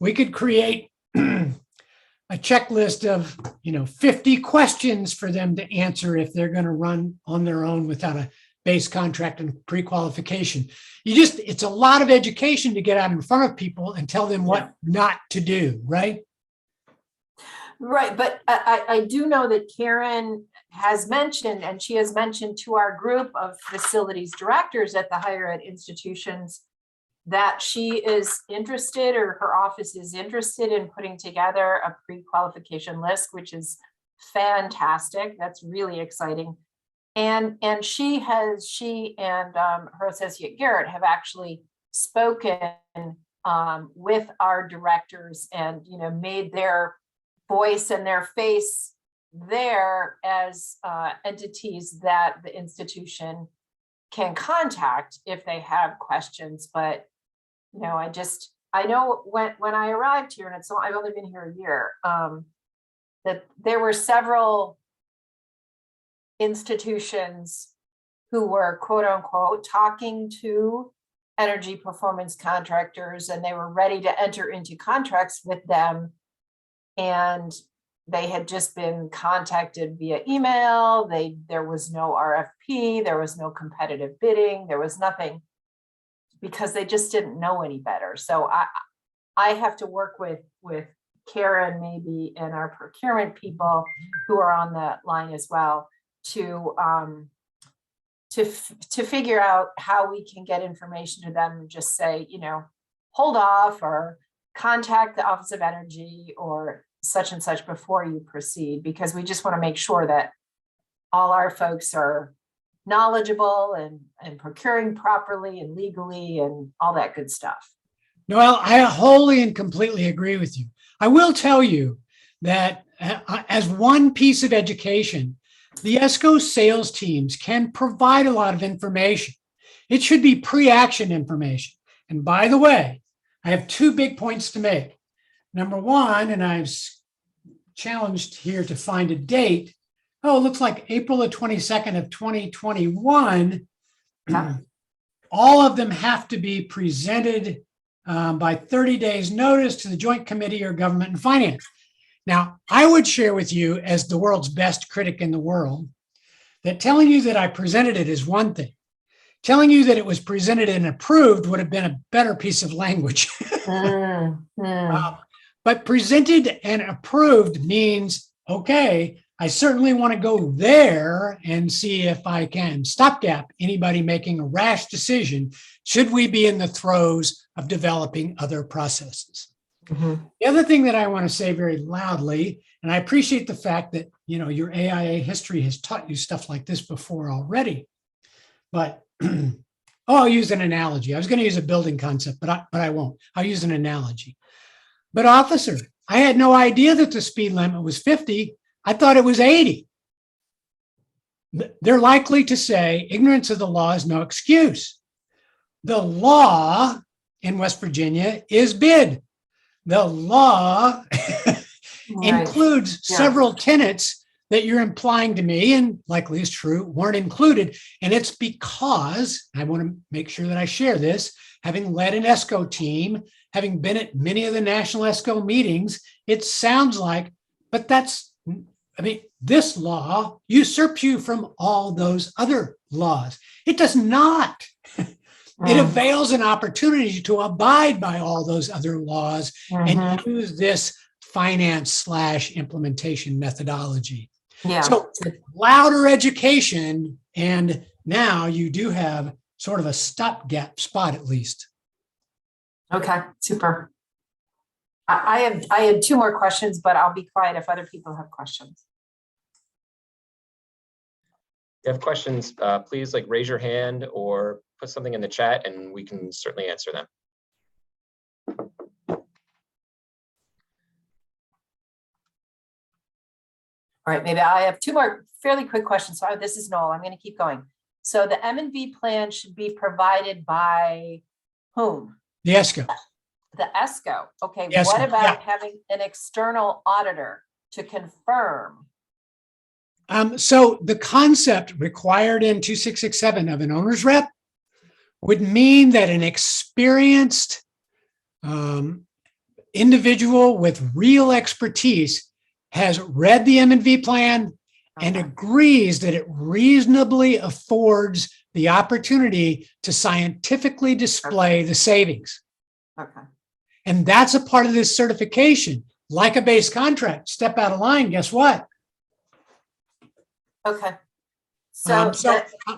Speaker 3: we could create a checklist of, 50 questions for them to answer if they're going to run on their own without a base contract and pre-qualification. It's a lot of education to get out in front of people and tell them what not to do, right?
Speaker 4: Right, but I do know that Karen has mentioned, and she has mentioned to our group of facilities directors at the higher ed institutions, that she is interested, or her office is interested in putting together a pre-qualification list, which is fantastic. That's really exciting. And she and her associate Garrett have actually spoken with our directors and, made their voice and their face there as entities that the institution can contact if they have questions. But, I know when I arrived here, and I've only been here a year, that there were several institutions who were, quote unquote, talking to energy performance contractors, and they were ready to enter into contracts with them. And they had just been contacted via email. There was no RFP, there was no competitive bidding, there was nothing, because they just didn't know any better. So I have to work with Karen maybe, and our procurement people who are on the line as well, to figure out how we can get information to them and just say, hold off, or contact the Office of Energy or such and such before you proceed, because we just want to make sure that all our folks are knowledgeable and procuring properly and legally and all that good stuff.
Speaker 3: Noelle, I wholly and completely agree with you. I will tell you that as one piece of education, the ESCO sales teams can provide a lot of information. It should be pre-action information. And by the way, I have two big points to make. Number one, and I've challenged here to find a date. Oh, it looks like April the 22nd of 2021. All of them have to be presented by 30 days notice to the Joint Committee or Government and Finance. Now, I would share with you, as the world's best critic in the world, that telling you that I presented it is one thing. Telling you that it was presented and approved would have been a better piece of language. But presented and approved means, okay, I certainly want to go there and see if I can stopgap anybody making a rash decision should we be in the throes of developing other processes. The other thing that I want to say very loudly, and I appreciate the fact that your AIA history has taught you stuff like this before already, but I'll use an analogy. I was going to use a building concept, but I won't. I'll use an analogy. But officer, I had no idea that the speed limit was 50. I thought it was 80. They're likely to say ignorance of the law is no excuse. The law in West Virginia is bid. The law includes several tenets that you're implying to me, and likely is true, weren't included. And it's because, I want to make sure that I share this, having led an ESCO team, having been at many of the national ESCO meetings, it sounds like, but this law usurps you from all those other laws. It does not. It avails an opportunity to abide by all those other laws and use this finance/implementation methodology. So louder education, and now you do have sort of a stopgap spot at least.
Speaker 4: Okay, super. I had two more questions, but I'll be quiet if other people have questions.
Speaker 1: If you have questions, please raise your hand or put something in the chat and we can certainly answer them.
Speaker 4: All right, maybe I have two more fairly quick questions. So this is Noel. I'm going to keep going. So the M&V plan should be provided by whom?
Speaker 3: The ESCO.
Speaker 4: The ESCO. Okay,
Speaker 3: Yes,
Speaker 4: what about
Speaker 3: yeah.
Speaker 4: having an external auditor to confirm?
Speaker 3: So the concept required in 2667 of an owner's rep would mean that an experienced individual with real expertise has read the M&V plan and agrees that it reasonably affords the opportunity to scientifically display the savings.
Speaker 4: Okay.
Speaker 3: And that's a part of this certification, like a base contract. Step out of line, guess what?
Speaker 4: Okay. So,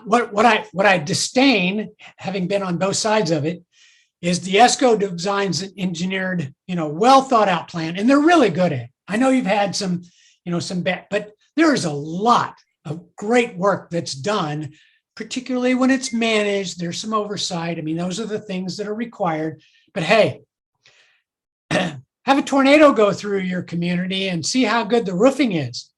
Speaker 3: what I disdain, having been on both sides of it, is the ESCO designs an engineered, well thought out plan, and they're really good at it. I know you've had some bad, but there is a lot of great work that's done, particularly when it's managed. There's some oversight. I mean, those are the things that are required. But hey, have a tornado go through your community and see how good the roofing is.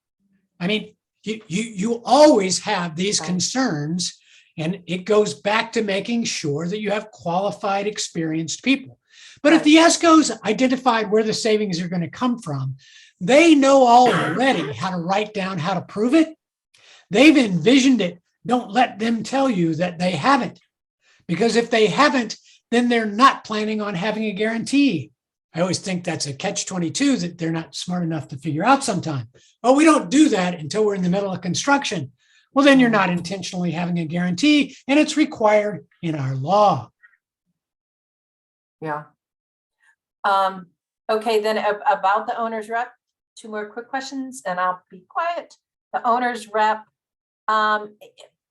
Speaker 3: I mean, you always have these concerns, and it goes back to making sure that you have qualified, experienced people. But if the ESCO's identified where the savings are going to come from, they know already how to write down how to prove it. They've envisioned it. Don't let them tell you that they haven't, because if they haven't, then they're not planning on having a guarantee. I always think that's a catch-22 that they're not smart enough to figure out sometime. Oh, we don't do that until we're in the middle of construction. Well, then you're not intentionally having a guarantee, and it's required in our law.
Speaker 4: Yeah. Okay, then about the owner's rep, two more quick questions and I'll be quiet. The owner's rep.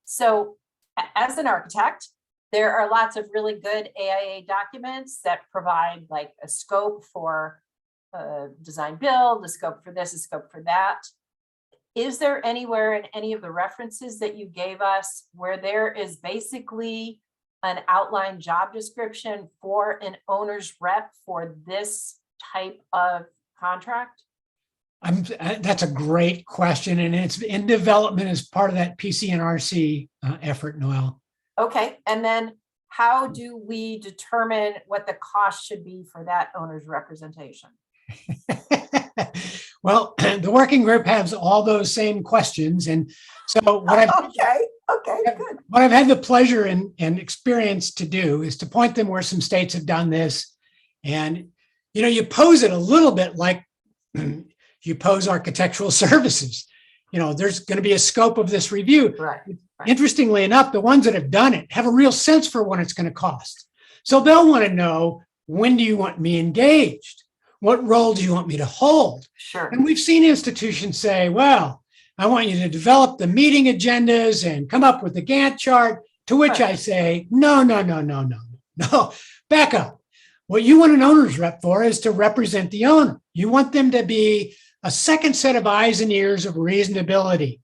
Speaker 4: So as an architect, there are lots of really good AIA documents that provide a scope for design build, a scope for this, a scope for that. Is there anywhere in any of the references that you gave us where there is basically an outline job description for an owner's rep for this type of contract?
Speaker 3: That's a great question, and it's in development as part of that PC&RC effort, Noel.
Speaker 4: Okay, and then how do we determine what the cost should be for that owner's representation?
Speaker 3: Well, the working group has all those same questions, and so what I've had the pleasure and experience to do is to point them where some states have done this, and you pose it a little bit like you pose architectural services. There's going to be a scope of this review.
Speaker 4: Right.
Speaker 3: Interestingly enough, the ones that have done it have a real sense for what it's going to cost. So they'll want to know, when do you want me engaged? What role do you want me to hold?
Speaker 4: Sure.
Speaker 3: And we've seen institutions say, well, I want you to develop the meeting agendas and come up with the Gantt chart, to which I say, no, back up. What you want an owner's rep for is to represent the owner. You want them to be a second set of eyes and ears of reasonability.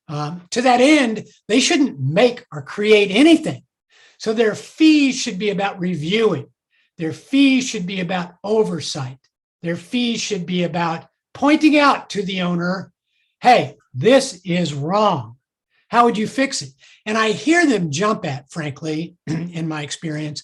Speaker 3: To that end, they shouldn't make or create anything. So their fees should be about reviewing. Their fees should be about oversight. Their fees should be about pointing out to the owner, hey, this is wrong. How would you fix it? And I hear them jump at, frankly, in my experience,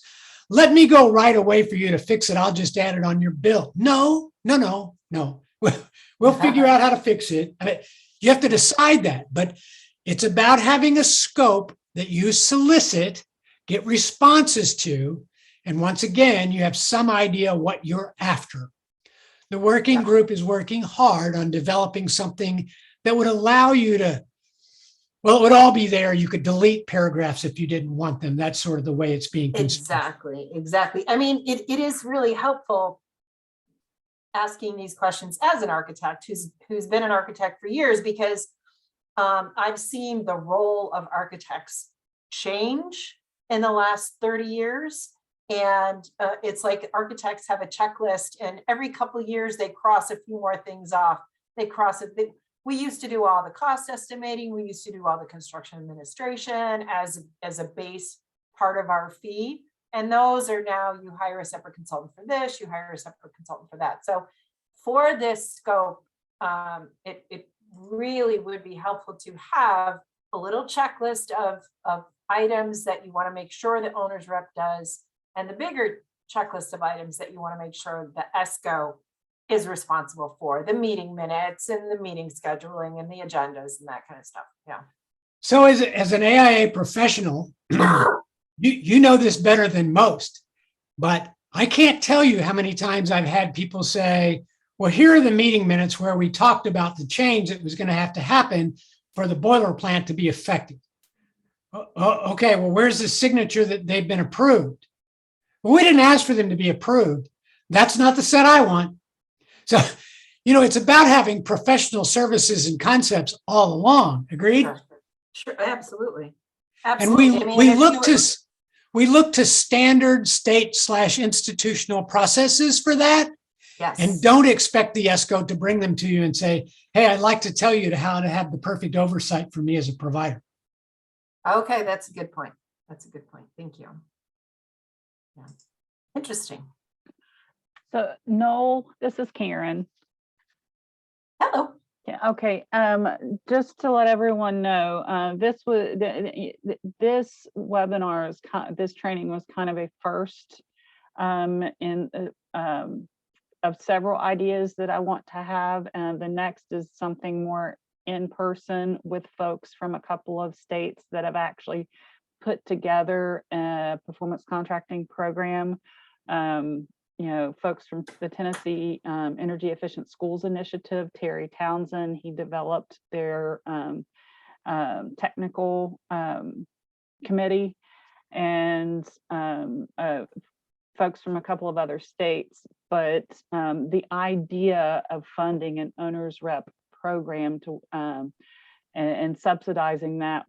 Speaker 3: let me go right away for you to fix it. I'll just add it on your bill. No. We'll figure out how to fix it. I mean, you have to decide that, but it's about having a scope that you solicit, get responses to, and once again, you have some idea what you're after. The working group is working hard on developing something that would allow you to, well, it would all be there. You could delete paragraphs if you didn't want them. That's sort of the way it's being constructed.
Speaker 4: Exactly. I mean, it is really helpful asking these questions as an architect who's been an architect for years, because I've seen the role of architects change in the last 30 years. And it's like architects have a checklist, and every couple of years they cross a few more things off. They cross it. We used to do all the cost estimating. We used to do all the construction administration as a base part of our fee. And those are now, you hire a separate consultant for this, you hire a separate consultant for that. So for this scope, it really would be helpful to have a little checklist of items that you want to make sure the owner's rep does, and the bigger checklist of items that you want to make sure the ESCO is responsible for, the meeting minutes and the meeting scheduling and the agendas and that kind of stuff. Yeah.
Speaker 3: So as an AIA professional, you know this better than most, but I can't tell you how many times I've had people say, well, here are the meeting minutes where we talked about the change that was going to have to happen for the boiler plant to be effective. Okay, well, where's the signature that they've been approved? Well, we didn't ask for them to be approved. That's not the set I want. So, it's about having professional services and concepts all along. Agreed?
Speaker 4: Sure, absolutely.
Speaker 3: And
Speaker 4: Absolutely.
Speaker 3: we look to standard state/institutional processes for that.
Speaker 4: Yes.
Speaker 3: And don't expect the ESCO to bring them to you and say, hey, I'd like to tell you how to have the perfect oversight for me as a provider.
Speaker 4: Okay, that's a good point. That's a good point. Thank you. Yeah. Interesting.
Speaker 2: So Noel, this is Karen.
Speaker 4: Hello.
Speaker 2: Yeah, okay. Just to let everyone know, this webinar is this training was kind of a first of several ideas that I want to have. And the next is something more in person with folks from a couple of states that have actually put together a performance contracting program. Folks from the Tennessee Energy Efficient Schools Initiative, Terry Townsend, he developed their technical committee, and folks from a couple of other states. But the idea of funding an owner's rep program to and subsidizing that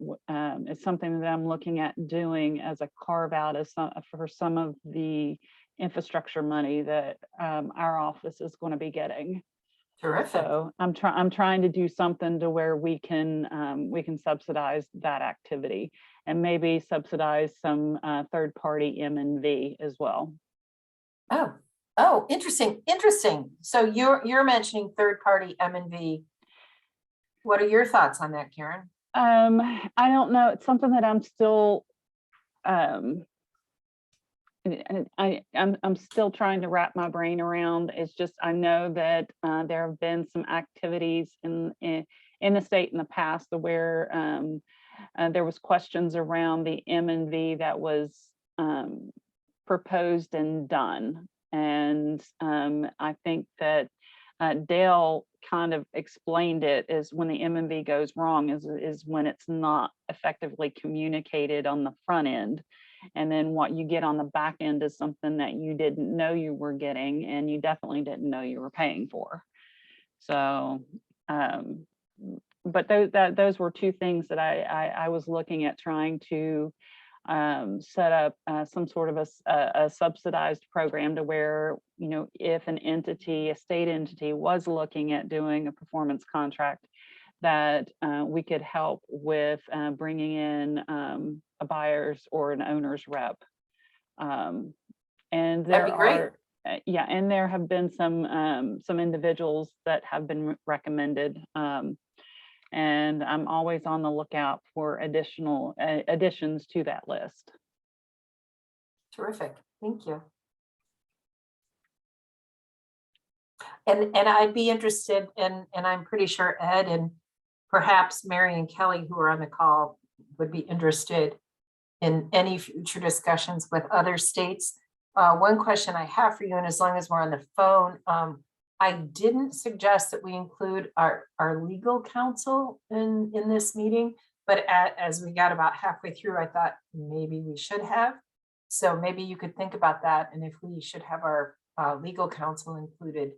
Speaker 2: is something that I'm looking at doing as a carve out for some of the infrastructure money that our office is going to be getting.
Speaker 4: Terrific.
Speaker 2: So I'm trying to do something to where we can subsidize that activity and maybe subsidize some third party M&V as well.
Speaker 4: Oh, interesting. So you're mentioning third party M&V. What are your thoughts on that, Karen?
Speaker 2: I don't know. It's something that I'm still I'm still trying to wrap my brain around. It's just, I know that there have been some activities in the state in the past where there was questions around the M&V that was proposed and done. And I think that Dale kind of explained it as when the M&V goes wrong is when it's not effectively communicated on the front end. And then what you get on the back end is something that you didn't know you were getting, and you definitely didn't know you were paying for. So, but those were two things that I was looking at trying to set up some sort of a subsidized program to where, if an entity, a state entity was looking at doing a performance contract, that we could help with bringing in a buyer's or an owner's rep. And there are, and there have been some individuals that have been recommended. And I'm always on the lookout for additional additions to that list.
Speaker 4: Terrific, thank you. And I'd be interested in, and I'm pretty sure Ed and perhaps Mary and Kelly, who are on the call, would be interested in any future discussions with other states. One question I have for you, and as long as we're on the phone, I didn't suggest that we include our legal counsel in this meeting, but as we got about halfway through, I thought maybe we should have. So maybe you could think about that, and if we should have our legal counsel included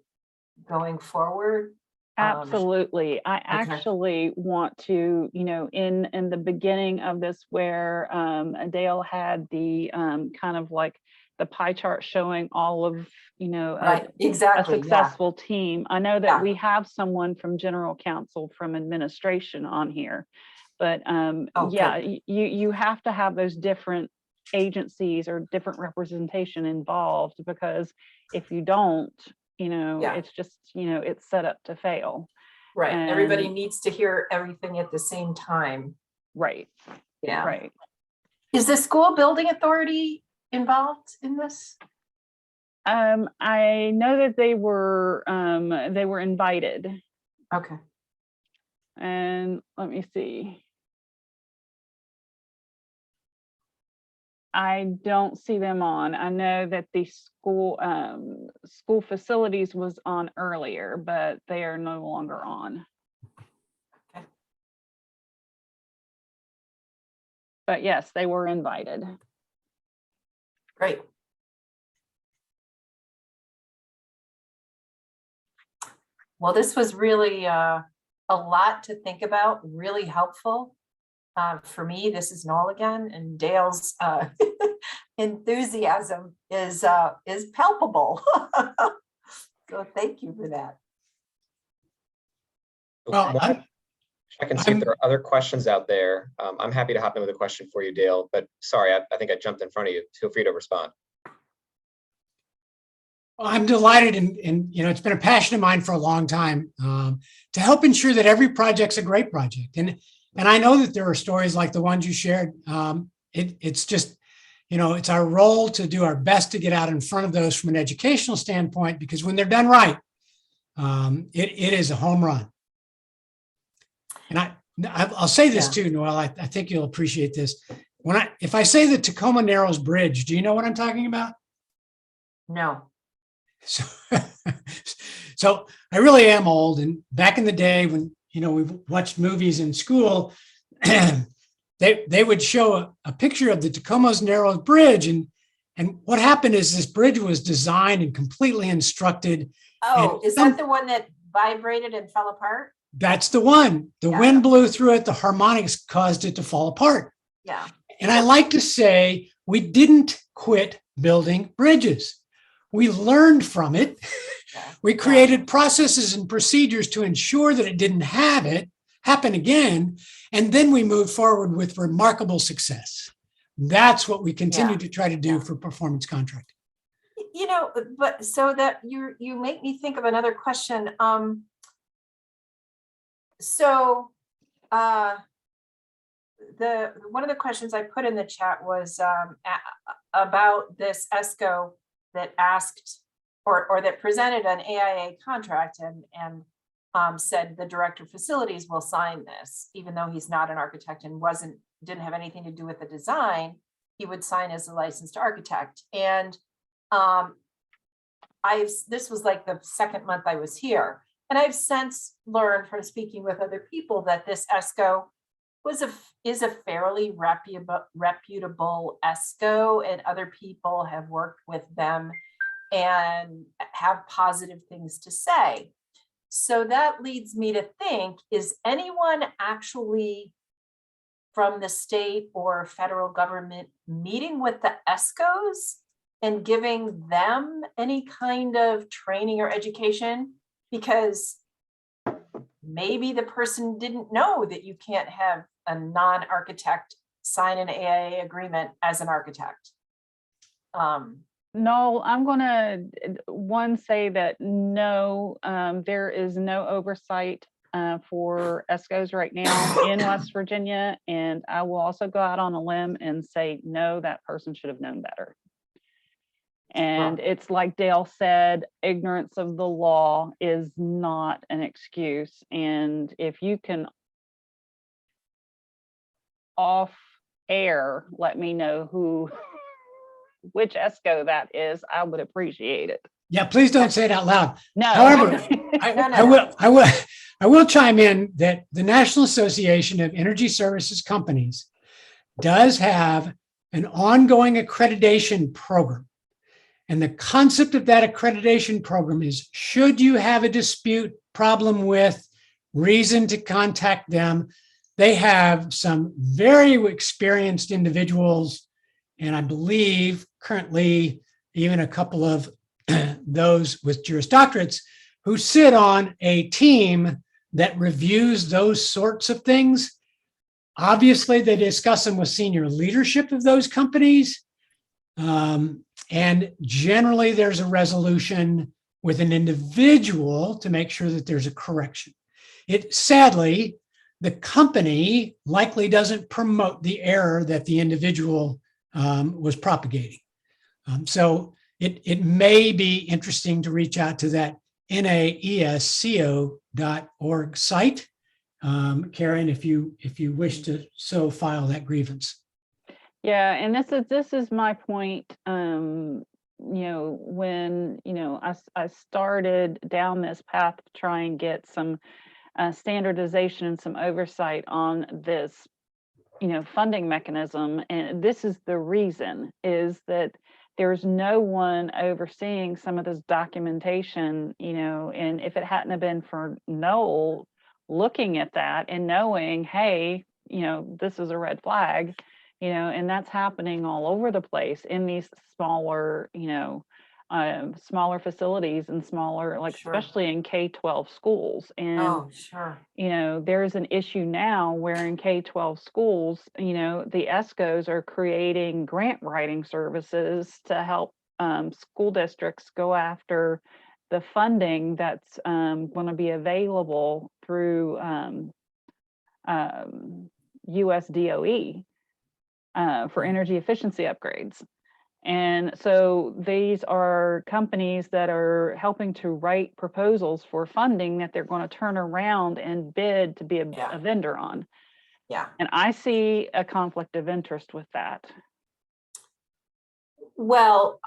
Speaker 4: going forward.
Speaker 2: Absolutely. I actually want to, in the beginning of this, where Dale had the kind of like the pie chart showing all of, you know,
Speaker 4: Right,
Speaker 2: a
Speaker 4: exactly, yeah.
Speaker 2: successful team. I know that
Speaker 4: Yeah.
Speaker 2: we have someone from general counsel from administration on here, but
Speaker 4: Oh,
Speaker 2: yeah, you have to have those different agencies or different representation involved, because if you don't, you know,
Speaker 4: Yeah.
Speaker 2: it's just, you know, it's set up to fail.
Speaker 4: Right, everybody
Speaker 2: And-
Speaker 4: needs to hear everything at the same time.
Speaker 2: Right,
Speaker 4: Yeah.
Speaker 2: right.
Speaker 4: Is the school building authority involved in this?
Speaker 2: I know that they were invited,
Speaker 4: Okay.
Speaker 2: and let me see. I don't see them on. I know that the school facilities was on earlier, but they are no longer on.
Speaker 4: Okay.
Speaker 2: But yes, they were invited.
Speaker 4: Great. Well, this was really a lot to think about, really helpful. For me, this is Noel again, and Dale's enthusiasm is palpable. So thank you for that.
Speaker 3: Well,
Speaker 1: I can see if there are other questions out there. I'm happy to hop in with a question for you, Dale, but sorry, I think I jumped in front of you. Feel free to respond.
Speaker 3: I'm delighted, and you know, it's been a passion of mine for a long time to help ensure that every project's a great project. And I know that there are stories like the ones you shared. It's just, you know, it's our role to do our best to get out in front of those from an educational standpoint, because when they're done right, it is a home run. And I'll say this too, Noel. I think you'll appreciate this. If I say the Tacoma Narrows Bridge, do you know what I'm talking about?
Speaker 4: No.
Speaker 3: So I really am old. And back in the day when, you know, we watched movies in school, they would show a picture of the Tacoma Narrows Bridge. And what happened is this bridge was designed and completely instructed.
Speaker 4: Oh, is that the one that vibrated and fell apart?
Speaker 3: That's the one. The wind blew through it. The harmonics caused it to fall apart.
Speaker 4: Yeah.
Speaker 3: And I like to say we didn't quit building bridges. We learned from it. We created processes and procedures to ensure that it didn't happen again. And then we moved forward with remarkable success. That's what we continue to try to do for performance contracting.
Speaker 4: You know, but so that you make me think of another question. So one of the questions I put in the chat was about this ESCO that asked or that presented an AIA contract and said the director of facilities will sign this, even though he's not an architect and didn't have anything to do with the design. He would sign as a licensed architect. And this was like the second month I was here. And I've since learned from speaking with other people that this ESCO is a fairly reputable ESCO, and other people have worked with them and have positive things to say. So that leads me to think, is anyone actually from the state or federal government meeting with the ESCOs and giving them any kind of training or education? Because maybe the person didn't know that you can't have a non-architect sign an AIA agreement as an architect.
Speaker 2: No, I'm going to say that no, there is no oversight for ESCOs right now in West Virginia. And I will also go out on a limb and say, no, that person should have known better. And it's like Dale said, ignorance of the law is not an excuse. And if you can off air, let me know which ESCO that is, I would appreciate it.
Speaker 3: Yeah, please don't say it out loud.
Speaker 2: No.
Speaker 3: However,
Speaker 4: No.
Speaker 3: I will chime in that the National Association of Energy Services Companies does have an ongoing accreditation program. And the concept of that accreditation program is, should you have a dispute, problem with, reason to contact them. They have some very experienced individuals, and I believe currently even a couple of those with Juris Doctorates who sit on a team that reviews those sorts of things. Obviously, they discuss them with senior leadership of those companies. And generally, there's a resolution with an individual to make sure that there's a correction. Sadly, the company likely doesn't promote the error that the individual was propagating. So it may be interesting to reach out to that NAESCO.org site. Karen, if you wish to so file that grievance.
Speaker 2: Yeah, and this is my point. You know, when I started down this path to try and get some standardization and some oversight on this, funding mechanism, and this is the reason, is that there's no one overseeing some of this documentation, and if it hadn't have been for Noel looking at that and knowing, hey, this is a red flag, and that's happening all over the place in these smaller, smaller facilities and smaller, like
Speaker 4: Sure.
Speaker 2: especially in K-12 schools. And,
Speaker 4: Oh, sure.
Speaker 2: there's an issue now where in K-12 schools, the ESCOs are creating grant writing services to help school districts go after the funding that's going to be available through US DOE for energy efficiency upgrades. And so these are companies that are helping to write proposals for funding that they're going to turn around and bid to be a vendor on.
Speaker 4: Yeah.
Speaker 2: And I see a conflict of interest with that.
Speaker 4: Well,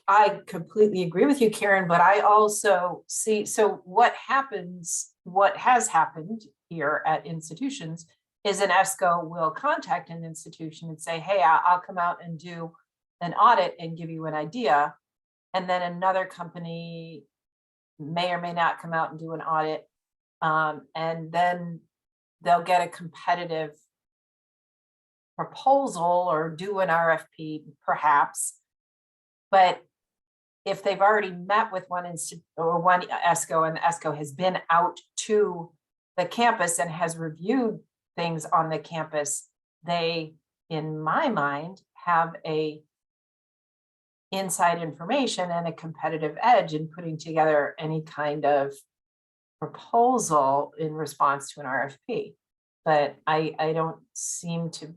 Speaker 4: I completely agree with you, Karen, but I also see, so what has happened here at institutions is an ESCO will contact an institution and say, hey, I'll come out and do an audit and give you an idea. And then another company may or may not come out and do an audit. And then they'll get a competitive proposal or do an RFP perhaps. But if they've already met with one ESCO and the ESCO has been out to the campus and has reviewed things on the campus, they, in my mind, have a inside information and a competitive edge in putting together any kind of proposal in response to an RFP. But I don't seem to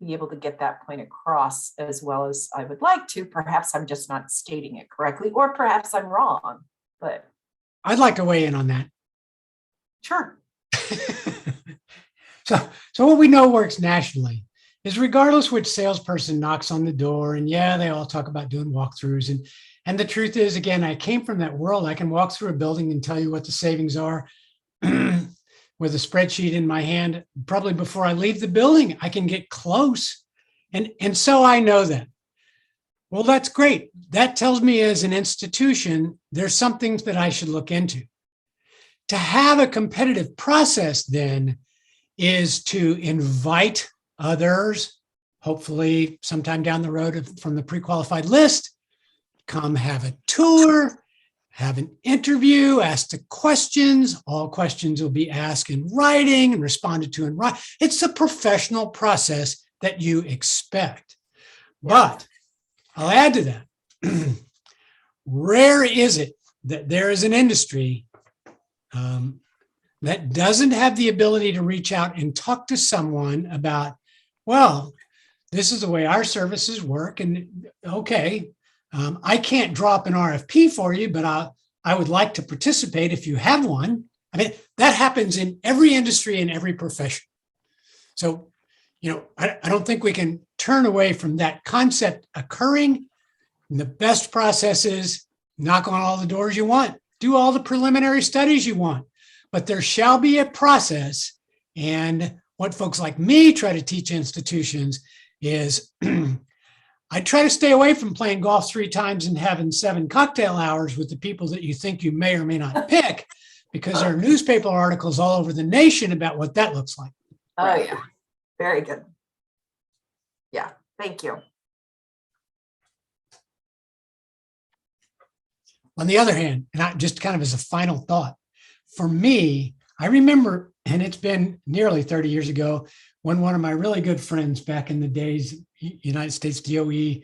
Speaker 4: be able to get that point across as well as I would like to. Perhaps I'm just not stating it correctly, or perhaps I'm wrong, but.
Speaker 3: I'd like to weigh in on that.
Speaker 4: Sure.
Speaker 3: So what we know works nationally is regardless which salesperson knocks on the door, and yeah, they all talk about doing walkthroughs. And the truth is, again, I came from that world. I can walk through a building and tell you what the savings are with a spreadsheet in my hand. Probably before I leave the building, I can get close. And so I know that. Well, that's great. That tells me as an institution, there's some things that I should look into. To have a competitive process then is to invite others, hopefully sometime down the road from the pre-qualified list, come have a tour, have an interview, ask the questions. All questions will be asked in writing and responded to in writing. It's a professional process that you expect. But I'll add to that. Rare is it that there is an industry that doesn't have the ability to reach out and talk to someone about, well, this is the way our services work. And okay, I can't drop an RFP for you, but I would like to participate if you have one. I mean, that happens in every industry and every profession. So, I don't think we can turn away from that concept occurring. And the best process is knock on all the doors you want, do all the preliminary studies you want, but there shall be a process. And what folks like me try to teach institutions is I try to stay away from playing golf 3 times and having 7 cocktail hours with the people that you think you may or may not pick, because there are newspaper articles all over the nation about what that looks like.
Speaker 4: Oh, yeah. Very good. Yeah. Thank you.
Speaker 3: On the other hand, and just kind of as a final thought, for me, I remember, and it's been nearly 30 years ago, when one of my really good friends back in the days, United States DOE,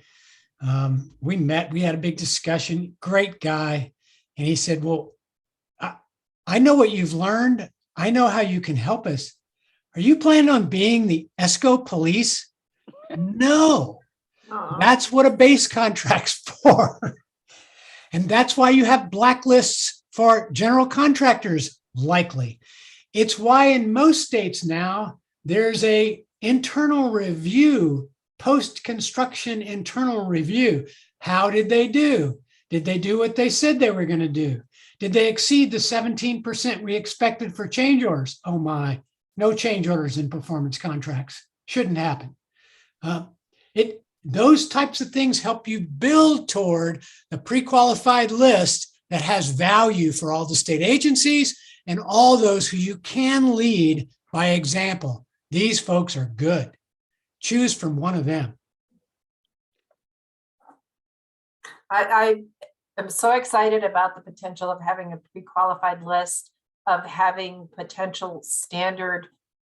Speaker 3: we met, we had a big discussion, great guy. And he said, well, I know what you've learned. I know how you can help us. Are you planning on being the ESCO police? No, that's what a base contract's for. And that's why you have blacklists for general contractors, likely. It's why in most states now, there's a internal review, post-construction internal review. How did they do? Did they do what they said they were going to do? Did they exceed the 17% we expected for change orders? Oh my, no change orders in performance contracts. Shouldn't happen. Those types of things help you build toward the pre-qualified list that has value for all the state agencies and all those who you can lead by example. These folks are good. Choose from one of them.
Speaker 4: I am so excited about the potential of having a pre-qualified list, of having potential standard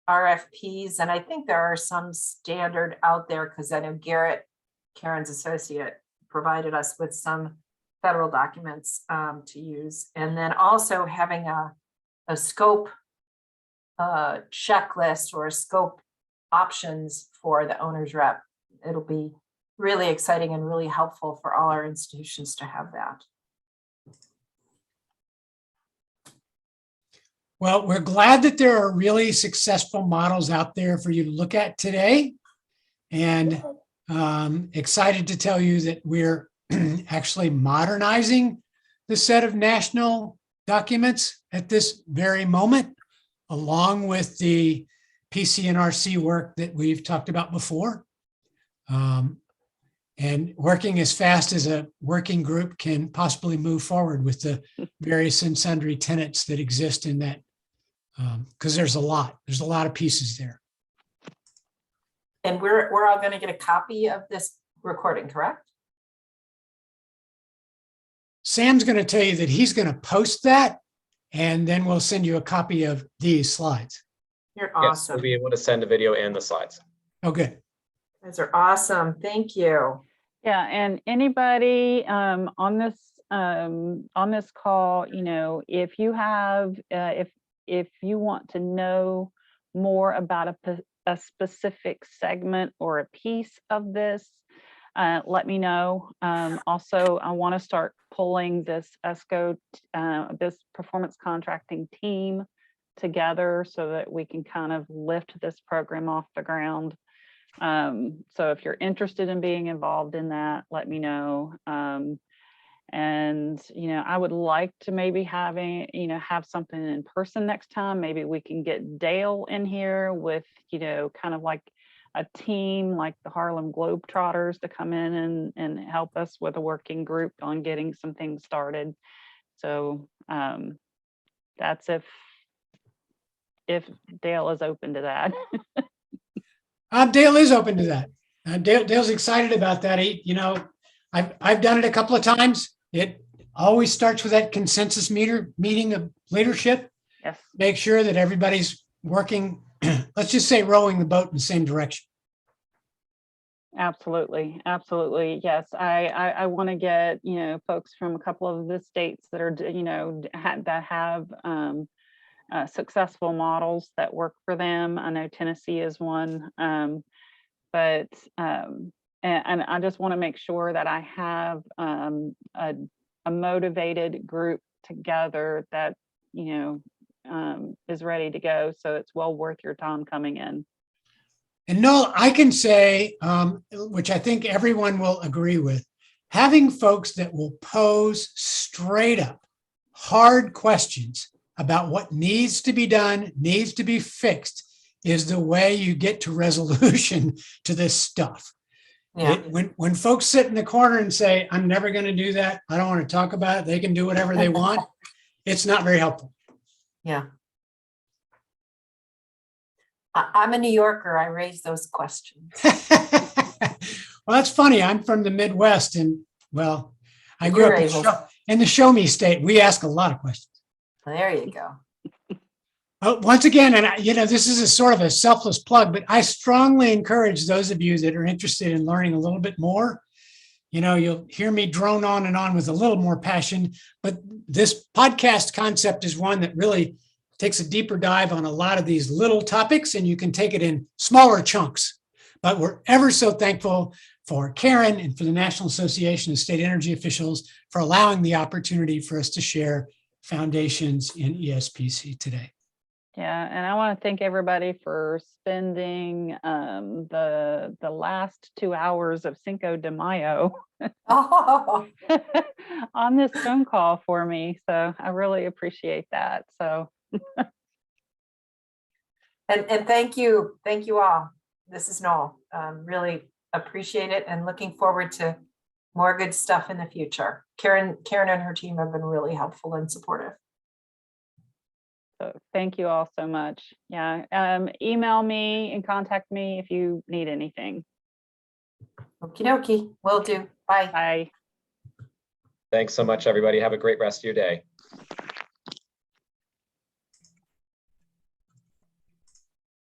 Speaker 4: RFPs. And I think there are some standard out there, because I know Garrett, Karen's associate, provided us with some federal documents to use. And then also having a scope checklist or a scope options for the owner's rep. It'll be really exciting and really helpful for all our institutions to have that.
Speaker 3: Well, we're glad that there are really successful models out there for you to look at today, and excited to tell you that we're actually modernizing the set of national documents at this very moment, along with the PC&RC work that we've talked about before. And working as fast as a working group can possibly move forward with the various and sundry tenets that exist in that, because there's a lot of pieces there.
Speaker 4: And we're all going to get a copy of this recording, correct?
Speaker 3: Sam's going to tell you that he's going to post that, and then we'll send you a copy of these slides.
Speaker 4: You're
Speaker 1: Yes,
Speaker 4: awesome.
Speaker 1: we'll be able to send a video and the slides.
Speaker 3: Oh, good.
Speaker 4: Those are awesome. Thank you.
Speaker 2: Yeah, and anybody on this call, you know, if you have if you want to know more about a specific segment or a piece of this, let me know. Also, I want to start pulling this ESCO, this performance contracting team together so that we can kind of lift this program off the ground. So if you're interested in being involved in that, let me know. And, you know, I would like to maybe have something in person next time. Maybe we can get Dale in here with, you know, kind of like a team like the Harlem Globetrotters to come in and help us with a working group on getting some things started. So that's if Dale is open to that.
Speaker 3: Dale is open to that. Dale's excited about that. You know, I've done it a couple of times. It always starts with that consensus meeting of leadership.
Speaker 2: Yes.
Speaker 3: Make sure that everybody's working, let's just say rowing the boat in the same direction.
Speaker 2: Absolutely. Absolutely. Yes. I want to get, you know, folks from a couple of the states that are, you know, that have successful models that work for them. I know Tennessee is one, and I just want to make sure that I have a motivated group together that, you know, is ready to go. So it's well worth your time coming in.
Speaker 3: And no, I can say, which I think everyone will agree with, having folks that will pose straight up hard questions about what needs to be done, needs to be fixed, is the way you get to resolution to this stuff. Yeah. When folks sit in the corner and say, I'm never going to do that, I don't want to talk about it, they can do whatever they want, it's not very helpful.
Speaker 4: Yeah. I'm a New Yorker. I raise those questions.
Speaker 3: Well, that's funny. I'm from the Midwest, and well, I grew up in the Show Me State, we ask a lot of questions.
Speaker 4: There you go.
Speaker 3: Once again, and this is a sort of a selfless plug, but I strongly encourage those of you that are interested in learning a little bit more. You'll hear me drone on and on with a little more passion, but this podcast concept is one that really takes a deeper dive on a lot of these little topics, and you can take it in smaller chunks. But we're ever so thankful for Karen and for the National Association of State Energy Officials for allowing the opportunity for us to share foundations in ESPC today.
Speaker 2: Yeah, and I want to thank everybody for spending the last 2 hours of Cinco de Mayo
Speaker 4: Oh,
Speaker 2: on this phone call for me. So I really appreciate that. So
Speaker 4: and thank you all. This is Noel. Really appreciate it and looking forward to more good stuff in the future. Karen and her team have been really helpful and supportive.
Speaker 2: So thank you all so much. Yeah, email me and contact me if you need anything.
Speaker 4: Okie dokie, will do. Bye.
Speaker 2: Bye.
Speaker 1: Thanks so much, everybody. Have a great rest of your day.